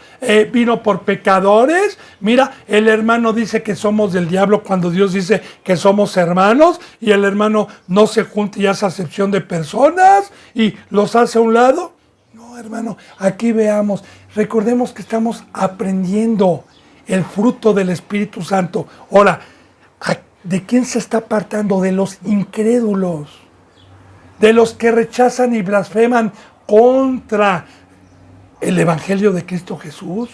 vino por pecadores. Mira, el hermano dice que somos del diablo cuando Dios dice que somos hermanos, y el hermano no se junta y hace acepción de personas y los hace a un lado. No, hermano, aquí veamos, recordemos que estamos aprendiendo el fruto del Espíritu Santo. Ahora, ¿de quién se está apartando? De los incrédulos, de los que rechazan y blasfeman contra el Evangelio de Cristo Jesús.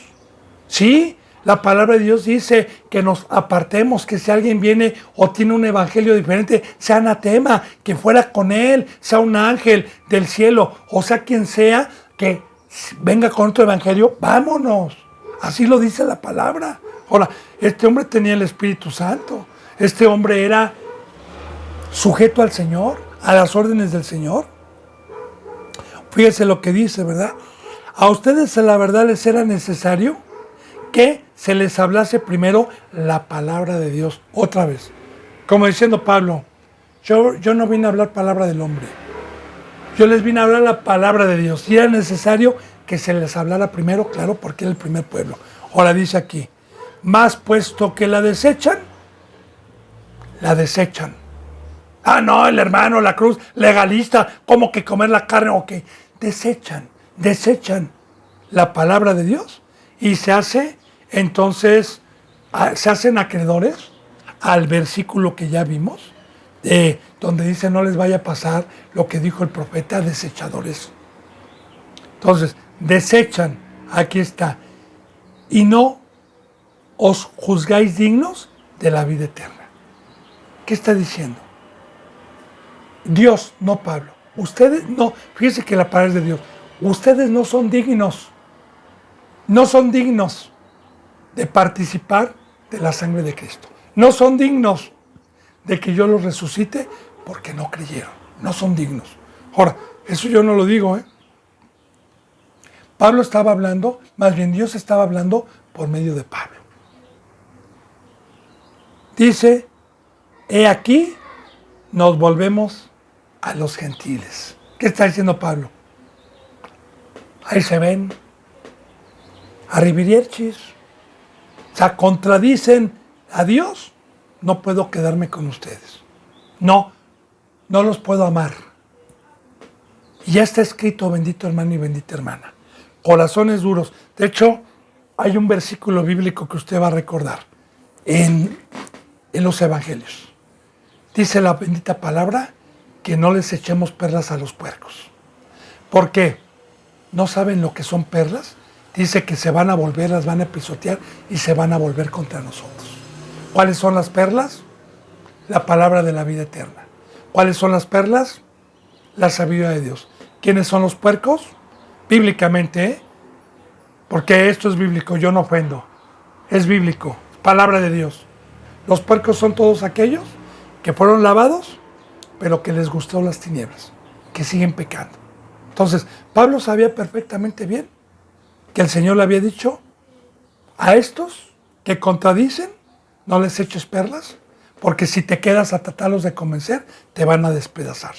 Sí, la palabra de Dios dice que nos apartemos, que si alguien viene o tiene un evangelio diferente, sea anatema, que fuera con él, sea un ángel del cielo, o sea quien sea, que venga con otro evangelio, vámonos. Así lo dice la palabra. Ahora, este hombre tenía el Espíritu Santo. Este hombre era sujeto al Señor, a las órdenes del Señor. Fíjese lo que dice, ¿verdad? A ustedes a la verdad les era necesario que se les hablase primero la palabra de Dios. Otra vez, como diciendo Pablo, yo no vine a hablar palabra del hombre. Yo les vine a hablar la palabra de Dios. Y era necesario que se les hablara primero, claro, porque era el primer pueblo. Ahora dice aquí, más puesto que la desechan. Ah, no, el hermano, la cruz, legalista, ¿cómo que comer la carne? Ok, desechan la palabra de Dios y se hacen acreedores al versículo que ya vimos, donde dice no les vaya a pasar lo que dijo el profeta, desechadores. Entonces, desechan, aquí está, y no os juzgáis dignos de la vida eterna. ¿Qué está diciendo? Dios, no Pablo. Ustedes no, fíjense que la palabra es de Dios. Ustedes no son dignos de participar de la sangre de Cristo. No son dignos de que yo los resucite porque no creyeron. No son dignos. Ahora, eso yo no lo digo, ¿eh? Pablo estaba hablando, más bien Dios estaba hablando por medio de Pablo. Dice, he aquí, nos volvemos a los gentiles. ¿Qué está diciendo Pablo? Ahí se ven, arrivederci. O sea, contradicen a Dios. No puedo quedarme con ustedes. No los puedo amar. Y ya está escrito, bendito hermano y bendita hermana. Corazones duros. De hecho, hay un versículo bíblico que usted va a recordar en los evangelios. Dice la bendita palabra que no les echemos perlas a los puercos. ¿Por qué? ¿No saben lo que son perlas? Dice que se van a volver, las van a pisotear y se van a volver contra nosotros. ¿Cuáles son las perlas? La palabra de la vida eterna. ¿Cuáles son las perlas? La sabiduría de Dios. ¿Quiénes son los puercos? Bíblicamente, ¿eh? Porque esto es bíblico, yo no ofendo. Es bíblico, palabra de Dios. Los puercos son todos aquellos que fueron lavados, pero que les gustó las tinieblas, que siguen pecando. Entonces, Pablo sabía perfectamente bien que el Señor le había dicho a estos que contradicen, no les eches perlas, porque si te quedas a tratarlos de convencer, te van a despedazar.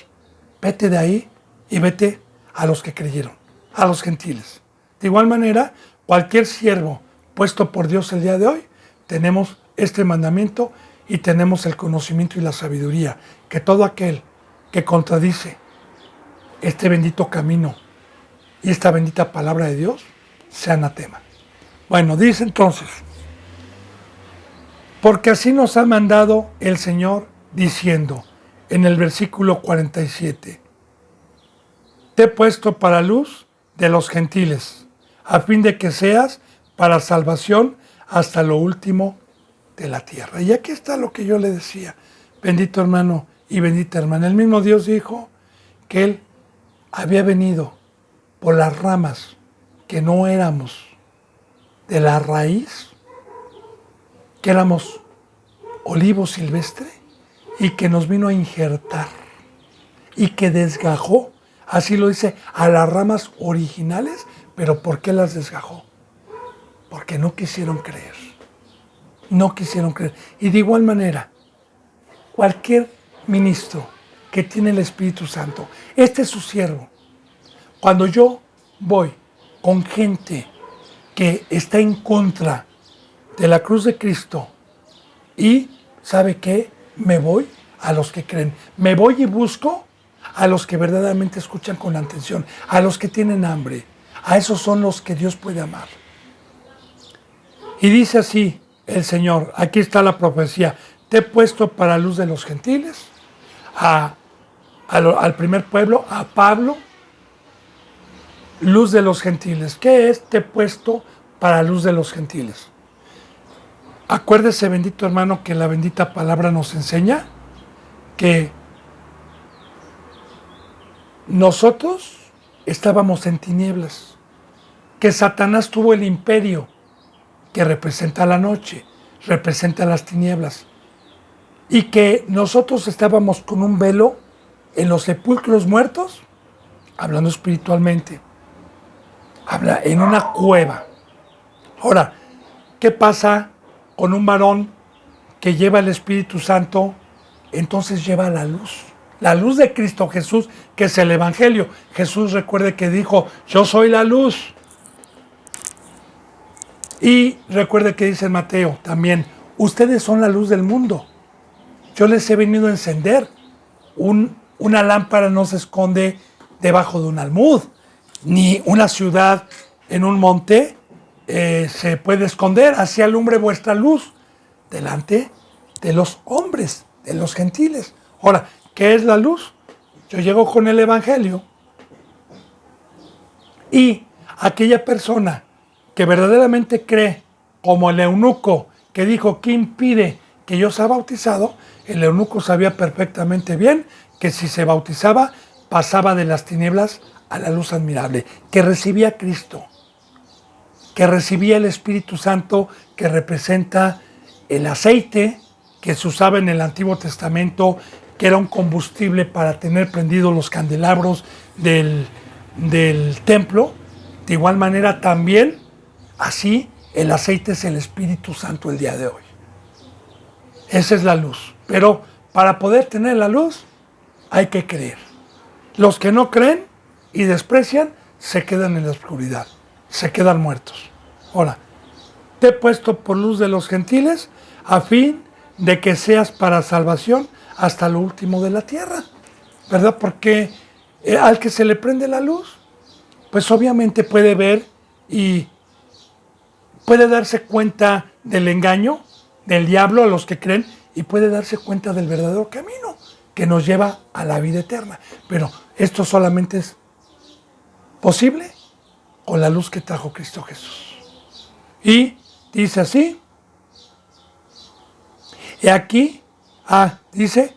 Vete de ahí y vete a los que creyeron, a los gentiles. De igual manera, cualquier siervo puesto por Dios el día de hoy, tenemos este mandamiento y tenemos el conocimiento y la sabiduría, que todo aquel que contradice este bendito camino y esta bendita palabra de Dios, sea anatema. Bueno, dice entonces, porque así nos ha mandado el Señor diciendo, en el versículo 47, te he puesto para luz de los gentiles, a fin de que seas para salvación hasta lo último de la tierra. Y aquí está lo que yo le decía, bendito hermano y bendita hermana. El mismo Dios dijo que Él había venido por las ramas que no éramos de la raíz, que éramos olivo silvestre y que nos vino a injertar y que desgajó, así lo dice, a las ramas originales. Pero ¿por qué las desgajó? Porque no quisieron creer. No quisieron creer. Y de igual manera, cualquier ministro que tiene el Espíritu Santo, este es su siervo. Cuando yo voy con gente que está en contra de la cruz de Cristo y, ¿sabe qué? Me voy a los que creen. Me voy y busco a los que verdaderamente escuchan con atención, a los que tienen hambre. A esos son los que Dios puede amar. Y dice así el Señor, aquí está la profecía, te he puesto para luz de los gentiles, al primer pueblo, a Pablo, luz de los gentiles. ¿Qué es? Te he puesto para luz de los gentiles. Acuérdese, bendito hermano, que la bendita palabra nos enseña que nosotros estábamos en tinieblas, que Satanás tuvo el imperio que representa la noche, representa las tinieblas, y que nosotros estábamos con un velo en los sepulcros muertos, hablando espiritualmente, habla en una cueva. Ahora, ¿qué pasa con un varón que lleva el Espíritu Santo? Entonces lleva la luz de Cristo Jesús, que es el Evangelio. Jesús, recuerde que dijo, yo soy la luz. Y recuerde que dice en Mateo también, ustedes son la luz del mundo. Yo les he venido a encender. Una lámpara no se esconde debajo de un almud, ni una ciudad en un monte se puede esconder. Así alumbre vuestra luz delante de los hombres, de los gentiles. Ahora, ¿qué es la luz? Yo llego con el Evangelio y aquella persona que verdaderamente cree, como el eunuco que dijo, ¿qué impide que yo sea bautizado? El eunuco sabía perfectamente bien que si se bautizaba pasaba de las tinieblas a la luz admirable, que recibía a Cristo, que recibía el Espíritu Santo, que representa el aceite que se usaba en el Antiguo Testamento, que era un combustible para tener prendidos los candelabros del templo. De igual manera también, así, el aceite es el Espíritu Santo el día de hoy. Esa es la luz. Pero para poder tener la luz, hay que creer. Los que no creen y desprecian, se quedan en la oscuridad, se quedan muertos. Ahora, te he puesto por luz de los gentiles, a fin de que seas para salvación hasta lo último de la tierra, ¿verdad? Porque al que se le prende la luz, pues obviamente puede ver y puede darse cuenta del engaño del diablo a los que creen y puede darse cuenta del verdadero camino que nos lleva a la vida eterna. Pero esto solamente es posible con la luz que trajo Cristo Jesús. Y dice así, y aquí, dice,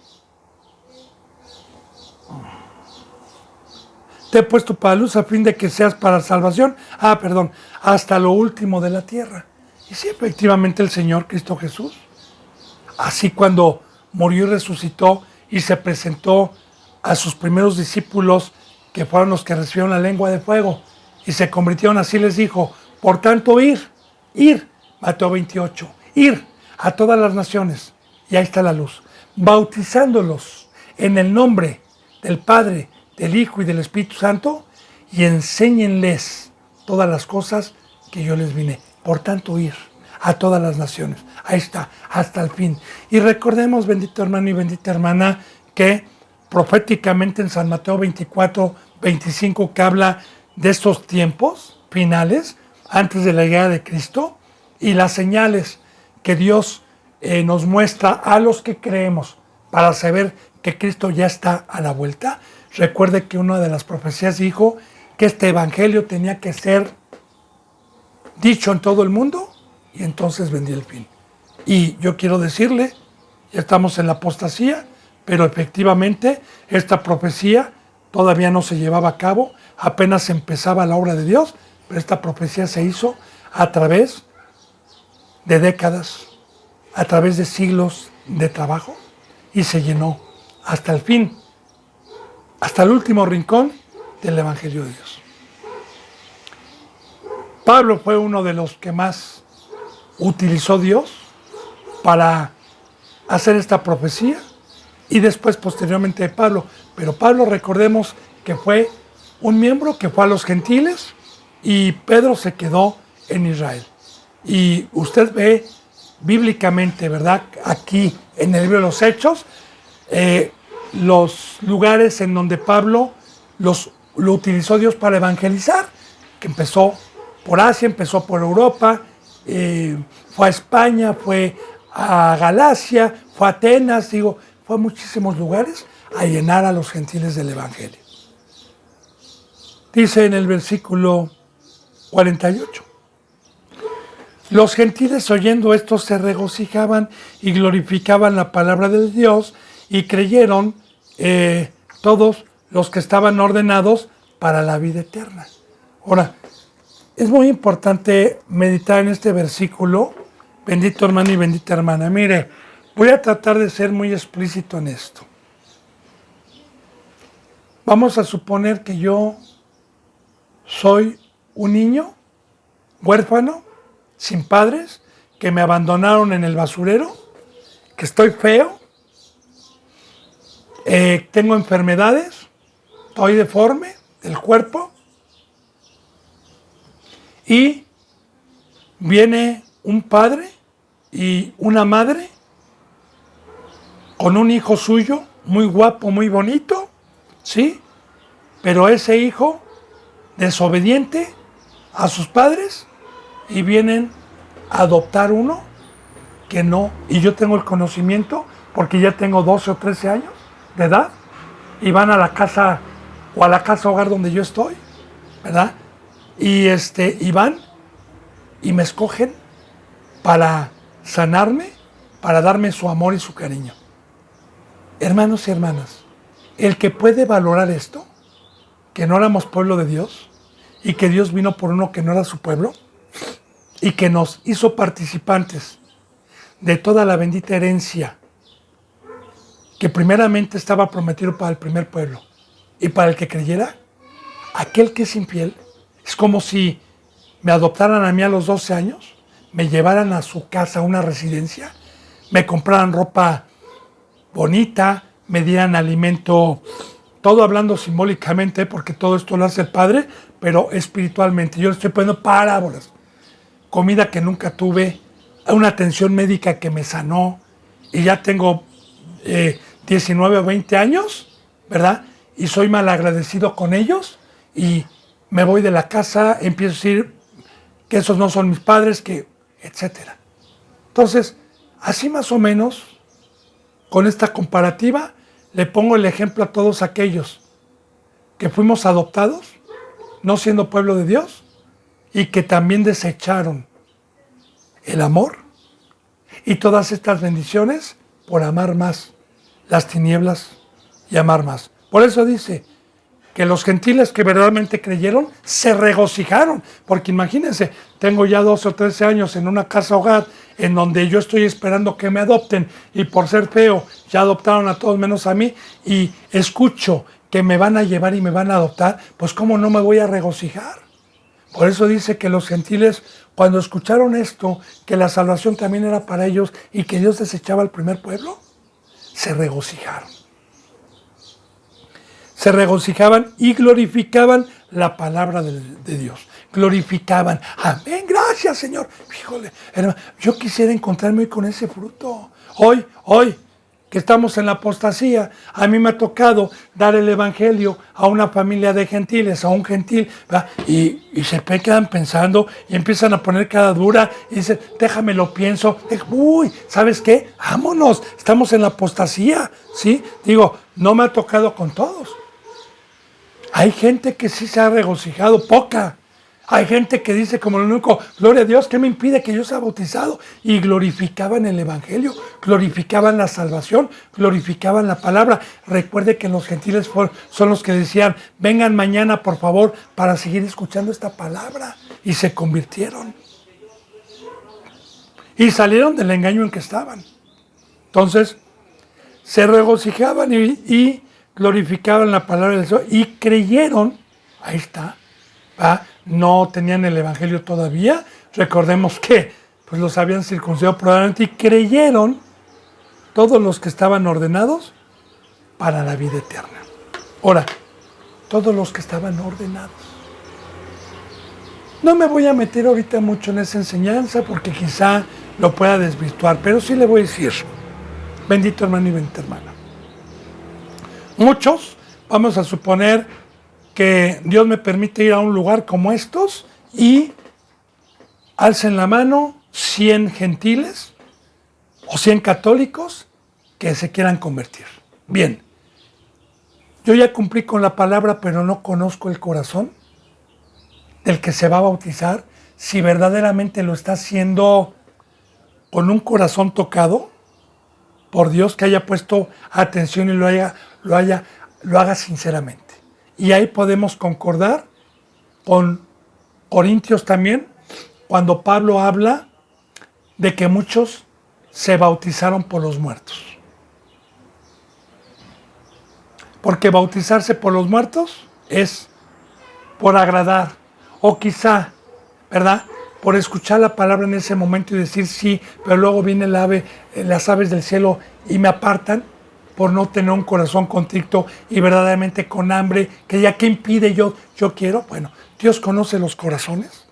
te he puesto para luz a fin de que seas para salvación, hasta lo último de la tierra. Y sí, efectivamente el Señor Cristo Jesús, así cuando murió y resucitó y se presentó a sus primeros discípulos, que fueron los que recibieron la lengua de fuego y se convirtieron, así les dijo, por tanto ir, Mateo 28, ir a todas las naciones, y ahí está la luz, bautizándolos en el nombre del Padre, del Hijo y del Espíritu Santo, y enséñenles todas las cosas que yo les vine. Por tanto, ir a todas las naciones. Ahí está, hasta el fin. Y recordemos, bendito hermano y bendita hermana, que proféticamente en San Mateo 24, 25, que habla de estos tiempos finales, antes de la llegada de Cristo, y las señales que Dios nos muestra a los que creemos para saber que Cristo ya está a la vuelta. Recuerde que una de las profecías dijo que este evangelio tenía que ser dicho en todo el mundo y entonces vendría el fin. Y yo quiero decirle, ya estamos en la apostasía, pero efectivamente esta profecía todavía no se llevaba a cabo, apenas empezaba la obra de Dios, pero esta profecía se hizo a través de décadas, a través de siglos de trabajo y se llenó hasta el fin, hasta el último rincón del Evangelio de Dios. Pablo fue uno de los que más utilizó Dios para hacer esta profecía y después posteriormente de Pablo. Pero Pablo, recordemos que fue un miembro que fue a los gentiles y Pedro se quedó en Israel. Y usted ve bíblicamente, ¿verdad? Aquí en el libro de los Hechos, los lugares en donde Pablo lo utilizó Dios para evangelizar, que empezó por Asia, empezó por Europa, fue a España, fue a Galacia, fue a Atenas, fue a muchísimos lugares a llenar a los gentiles del Evangelio. Dice en el versículo 48, los gentiles oyendo esto se regocijaban y glorificaban la palabra de Dios y creyeron todos los que estaban ordenados para la vida eterna. Ahora, es muy importante meditar en este versículo, bendito hermano y bendita hermana. Mire, voy a tratar de ser muy explícito en esto. Vamos a suponer que yo soy un niño huérfano, sin padres, que me abandonaron en el basurero, que estoy feo, tengo enfermedades, estoy deforme del cuerpo, y viene un padre y una madre con un hijo suyo, muy guapo, muy bonito, ¿sí? Pero ese hijo desobediente a sus padres y vienen a adoptar uno que no, y yo tengo el conocimiento porque ya tengo 12 o 13 años de edad y van a la casa o a la casa hogar donde yo estoy, ¿verdad? Y van y me escogen para sanarme, para darme su amor y su cariño. Hermanos y hermanas, el que puede valorar esto, que no éramos pueblo de Dios y que Dios vino por uno que no era su pueblo y que nos hizo participantes de toda la bendita herencia que primeramente estaba prometido para el primer pueblo y para el que creyera, aquel que es infiel, es como si me adoptaran a mí a los 12 años, me llevaran a su casa, a una residencia, me compraran ropa bonita, me dieran alimento, todo hablando simbólicamente, porque todo esto lo hace el Padre, pero espiritualmente. Yo le estoy poniendo parábolas. Comida que nunca tuve, una atención médica que me sanó, y ya tengo 19 o 20 años, ¿verdad? Y soy malagradecido con ellos, y me voy de la casa, empiezo a decir que esos no son mis padres, que etcétera. Entonces, así más o menos, con esta comparativa, le pongo el ejemplo a todos aquellos que fuimos adoptados, no siendo pueblo de Dios, y que también desecharon el amor y todas estas bendiciones por amar más las tinieblas y amar más. Por eso dice que los gentiles que verdaderamente creyeron se regocijaron, porque imagínense, tengo ya 12 o 13 años en una casa hogar en donde yo estoy esperando que me adopten y por ser feo ya adoptaron a todos menos a mí y escucho que me van a llevar y me van a adoptar, pues cómo no me voy a regocijar. Por eso dice que los gentiles, cuando escucharon esto, que la salvación también era para ellos y que Dios desechaba al primer pueblo, se regocijaron. Se regocijaban y glorificaban la palabra de Dios. Glorificaban. Amén, gracias Señor. Híjole, hermano, yo quisiera encontrarme hoy con ese fruto. Hoy, que estamos en la apostasía, a mí me ha tocado dar el evangelio a una familia de gentiles, a un gentil, y se quedan pensando y empiezan a poner cara dura y dicen, déjame lo pienso. Uy, ¿sabes qué? Vámonos, estamos en la apostasía, ¿sí? Digo, no me ha tocado con todos. Hay gente que sí se ha regocijado, poca. Hay gente que dice como lo único, gloria a Dios, ¿qué me impide que yo sea bautizado? Y glorificaban el evangelio, glorificaban la salvación, glorificaban la palabra. Recuerde que los gentiles son los que decían, vengan mañana por favor para seguir escuchando esta palabra. Y se convirtieron. Y salieron del engaño en que estaban. Entonces, se regocijaban y glorificaban la palabra del Señor y creyeron, ahí está, no tenían el evangelio todavía, recordemos que pues los habían circuncidado probablemente y creyeron todos los que estaban ordenados para la vida eterna. Ahora, todos los que estaban ordenados. No me voy a meter ahorita mucho en esa enseñanza porque quizá lo pueda desvirtuar, pero sí le voy a decir, bendito hermano y bendita hermana. Muchos, vamos a suponer que Dios me permite ir a un lugar como estos y alcen la mano 100 gentiles o 100 católicos que se quieran convertir. Bien, yo ya cumplí con la palabra, pero no conozco el corazón del que se va a bautizar, si verdaderamente lo está haciendo con un corazón tocado por Dios, que haya puesto atención y lo haga sinceramente. Y ahí podemos concordar con Corintios también, cuando Pablo habla de que muchos se bautizaron por los muertos. Porque bautizarse por los muertos es por agradar, o quizá, ¿verdad?, por escuchar la palabra en ese momento y decir sí, pero luego viene las aves del cielo y me apartan, por no tener un corazón contrito y verdaderamente con hambre, que ya ¿qué impide yo quiero? Bueno, Dios conoce los corazones,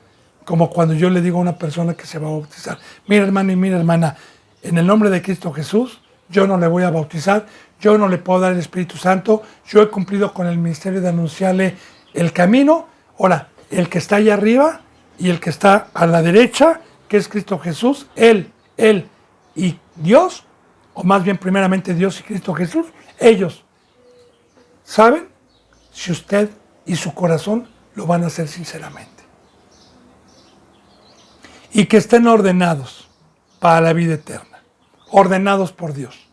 como cuando yo le digo a una persona que se va a bautizar, mira hermano y mira hermana, en el nombre de Cristo Jesús, yo no le voy a bautizar, yo no le puedo dar el Espíritu Santo, yo he cumplido con el ministerio de anunciarle el camino. Ahora, el que está allá arriba y el que está a la derecha, que es Cristo Jesús, Él y Dios, o más bien primeramente Dios y Cristo Jesús, ellos saben si usted y su corazón lo van a hacer sinceramente. Y que estén ordenados para la vida eterna, ordenados por Dios.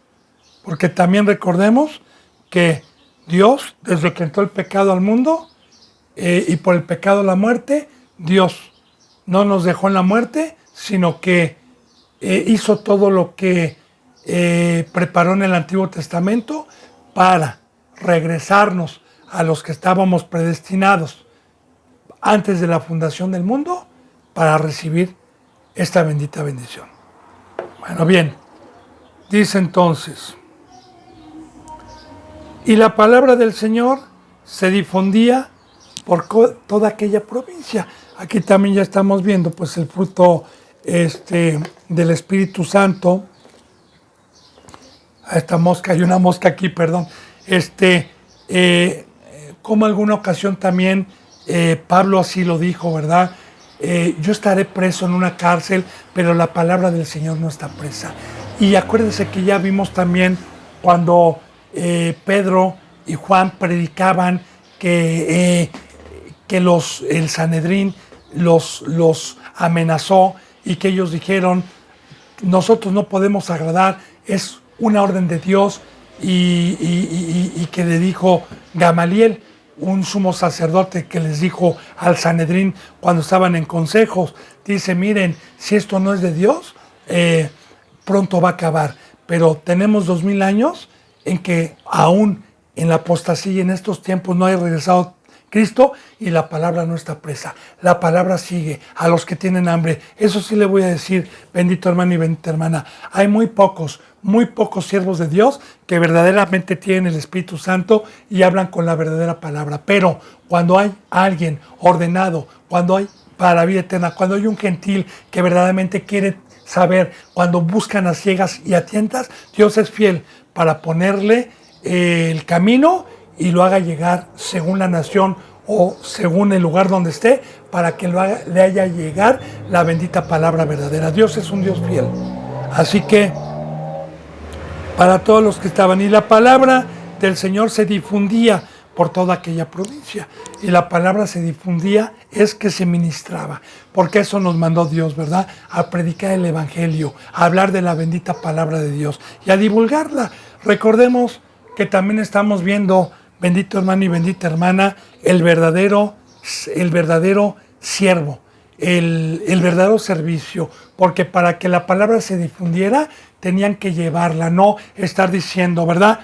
Porque también recordemos que Dios, desde que entró el pecado al mundo y por el pecado la muerte, Dios no nos dejó en la muerte, sino que hizo todo lo que preparó en el Antiguo Testamento para regresarnos a los que estábamos predestinados antes de la fundación del mundo para recibir esta bendita bendición. Bueno, bien, dice entonces, y la palabra del Señor se difundía por toda aquella provincia. Aquí también ya estamos viendo pues el fruto del Espíritu Santo. A esta mosca, hay una mosca aquí, perdón. Como alguna ocasión también Pablo así lo dijo, ¿verdad? Yo estaré preso en una cárcel, pero la palabra del Señor no está presa. Y acuérdense que ya vimos también cuando Pedro y Juan predicaban que el Sanedrín los amenazó y que ellos dijeron, nosotros no podemos agradar, es una orden de Dios, y que le dijo Gamaliel, un sumo sacerdote, que les dijo al Sanedrín cuando estaban en consejos, dice, miren, si esto no es de Dios, pronto va a acabar, pero tenemos 2000 años en que aún en la apostasía en estos tiempos no ha regresado Cristo y la palabra no está presa. La palabra sigue a los que tienen hambre. Eso sí le voy a decir, bendito hermano y bendita hermana. Hay muy pocos siervos de Dios que verdaderamente tienen el Espíritu Santo y hablan con la verdadera palabra. Pero cuando hay alguien ordenado, cuando hay para la vida eterna, cuando hay un gentil que verdaderamente quiere saber, cuando buscan a ciegas y a tientas, Dios es fiel para ponerle el camino y lo haga llegar según la nación o según el lugar donde esté, para que le haga llegar la bendita palabra verdadera. Dios es un Dios fiel. Así que, para todos los que estaban, y la palabra del Señor se difundía por toda aquella provincia. Y la palabra se difundía es que se ministraba, porque eso nos mandó Dios, ¿verdad? A predicar el Evangelio, a hablar de la bendita palabra de Dios y a divulgarla. Recordemos que también estamos viendo, bendito hermano y bendita hermana, el verdadero siervo, el verdadero servicio, porque para que la palabra se difundiera tenían que llevarla, no estar diciendo, ¿verdad?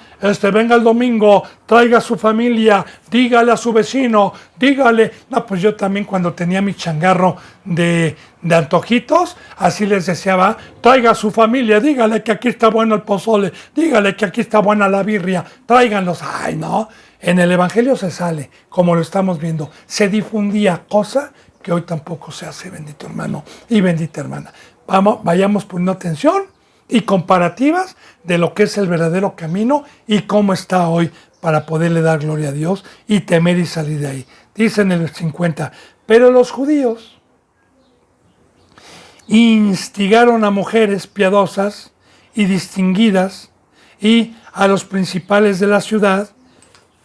Venga el domingo, traiga a su familia, dígale a su vecino, dígale. No, pues yo también cuando tenía mi changarro de antojitos, así les deseaba, traiga a su familia, dígale que aquí está bueno el pozole, dígale que aquí está buena la birria, tráiganlos. Ay, no, en el Evangelio se sale, como lo estamos viendo, se difundía, cosa que hoy tampoco se hace, bendito hermano y bendita hermana. Vayamos poniendo atención y comparativas de lo que es el verdadero camino y cómo está hoy para poderle dar gloria a Dios y temer y salir de ahí. Dice en el 50, pero los judíos instigaron a mujeres piadosas y distinguidas y a los principales de la ciudad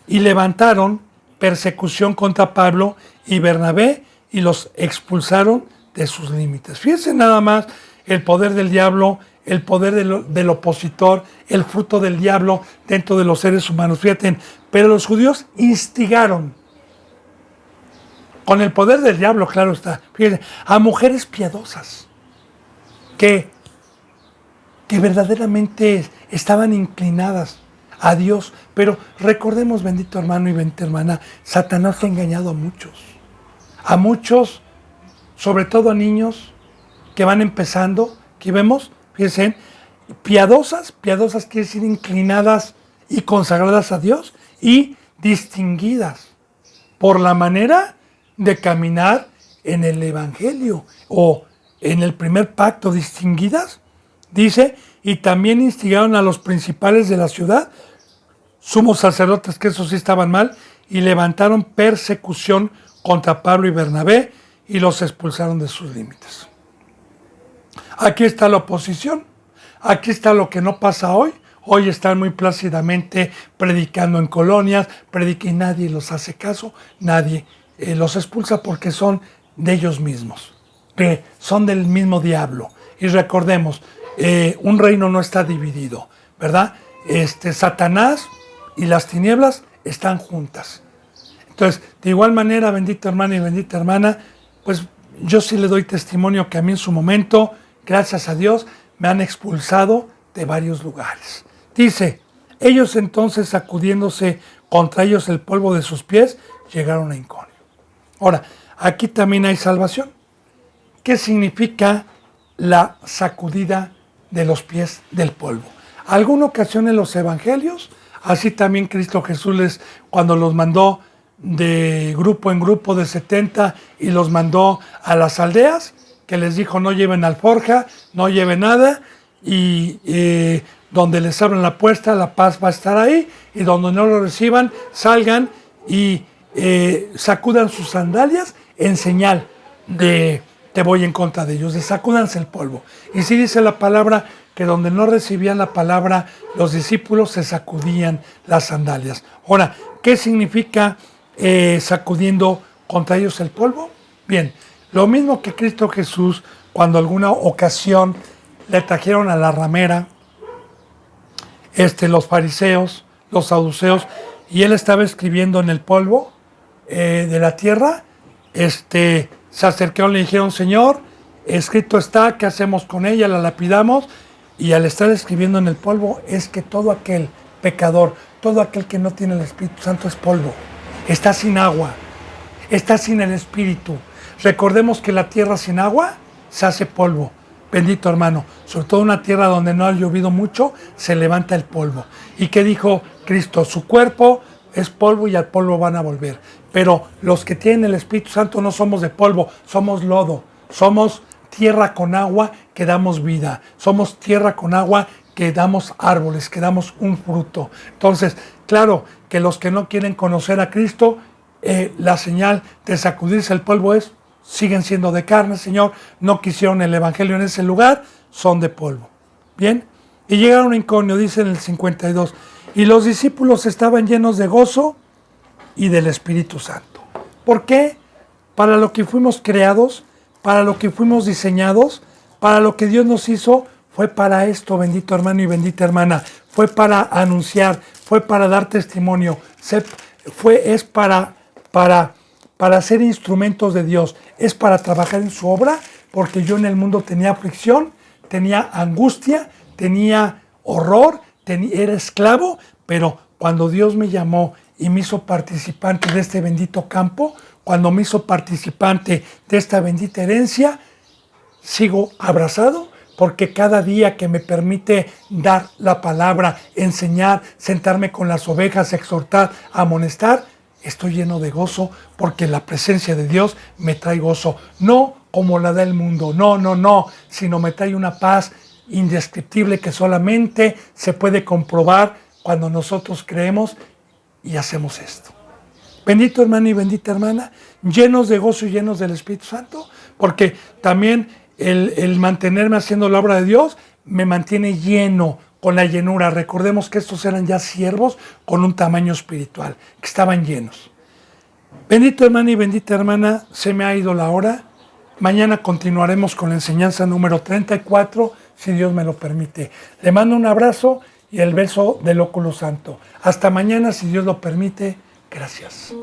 y levantaron persecución contra Pablo y Bernabé y los expulsaron de sus límites. Fíjense nada más el poder del diablo, el poder del opositor, el fruto del diablo dentro de los seres humanos. Fíjate, pero los judíos instigaron, con el poder del diablo, claro está, fíjense, a mujeres piadosas que verdaderamente estaban inclinadas a Dios. Pero recordemos, bendito hermano y bendita hermana, Satanás ha engañado a muchos, sobre todo a niños que van empezando, que vemos, fíjense, piadosas quiere decir inclinadas y consagradas a Dios, y distinguidas por la manera de caminar en el Evangelio o en el primer pacto, distinguidas, dice, y también instigaron a los principales de la ciudad, sumos sacerdotes, que esos sí estaban mal, y levantaron persecución contra Pablo y Bernabé y los expulsaron de sus límites. Aquí está la oposición, aquí está lo que no pasa hoy. Hoy están muy plácidamente predicando en colonias, y nadie los hace caso, nadie los expulsa porque son de ellos mismos, que son del mismo diablo. Y recordemos, un reino no está dividido, ¿verdad? Satanás y las tinieblas están juntas. Entonces, de igual manera, bendito hermano y bendita hermana, pues yo sí le doy testimonio que a mí en su momento, gracias a Dios, me han expulsado de varios lugares. Dice, ellos entonces sacudiéndose contra ellos el polvo de sus pies, llegaron a Iconio. Ahora, aquí también hay salvación. ¿Qué significa la sacudida de los pies del polvo? Alguna ocasión en los evangelios, así también Cristo Jesús cuando los mandó de grupo en grupo de 70 y los mandó a las aldeas, que les dijo no lleven alforja, no lleven nada, y donde les abran la puerta, la paz va a estar ahí, y donde no lo reciban, salgan y sacudan sus sandalias en señal de te voy en contra de ellos, de sacúdanse el polvo. Y sí dice la palabra que donde no recibían la palabra, los discípulos se sacudían las sandalias. Ahora, ¿qué significa sacudiendo contra ellos el polvo? Bien, lo mismo que Cristo Jesús, cuando alguna ocasión le trajeron a la ramera los fariseos, los saduceos, y él estaba escribiendo en el polvo de la tierra, se acercaron y le dijeron, Señor, escrito está, ¿qué hacemos con ella? La lapidamos. Y al estar escribiendo en el polvo, es que todo aquel pecador, todo aquel que no tiene el Espíritu Santo es polvo. Está sin agua, está sin el Espíritu. Recordemos que la tierra sin agua se hace polvo. Bendito hermano, sobre todo una tierra donde no ha llovido mucho, se levanta el polvo. ¿Y qué dijo Cristo? Su cuerpo es polvo y al polvo van a volver. Pero los que tienen el Espíritu Santo no somos de polvo, somos lodo, somos tierra con agua que damos vida, somos tierra con agua que damos árboles, que damos un fruto. Entonces, claro que los que no quieren conocer a Cristo, la señal de sacudirse el polvo es, siguen siendo de carne, Señor, no quisieron el Evangelio en ese lugar, son de polvo. Bien, y llegaron a Iconio, dice en el 52, y los discípulos estaban llenos de gozo y del Espíritu Santo. ¿Por qué? Para lo que fuimos creados, para lo que fuimos diseñados, para lo que Dios nos hizo, fue para esto, bendito hermano y bendita hermana, fue para anunciar, fue para dar testimonio, es para ser instrumentos de Dios, es para trabajar en su obra, porque yo en el mundo tenía aflicción, tenía angustia, tenía horror, era esclavo, pero cuando Dios me llamó y me hizo participante de este bendito campo, cuando me hizo participante de esta bendita herencia, sigo abrazado, porque cada día que me permite dar la palabra, enseñar, sentarme con las ovejas, exhortar, amonestar, estoy lleno de gozo, porque la presencia de Dios me trae gozo, no como la da el mundo, no, sino me trae una paz indescriptible que solamente se puede comprobar cuando nosotros creemos y hacemos esto. Bendito hermano y bendita hermana, llenos de gozo y llenos del Espíritu Santo, porque también el mantenerme haciendo la obra de Dios me mantiene lleno, con la llenura. Recordemos que estos eran ya siervos con un tamaño espiritual, que estaban llenos. Bendito hermano y bendita hermana, se me ha ido la hora. Mañana continuaremos con la enseñanza número 34, si Dios me lo permite. Le mando un abrazo y el beso del óculo santo. Hasta mañana, si Dios lo permite. Gracias.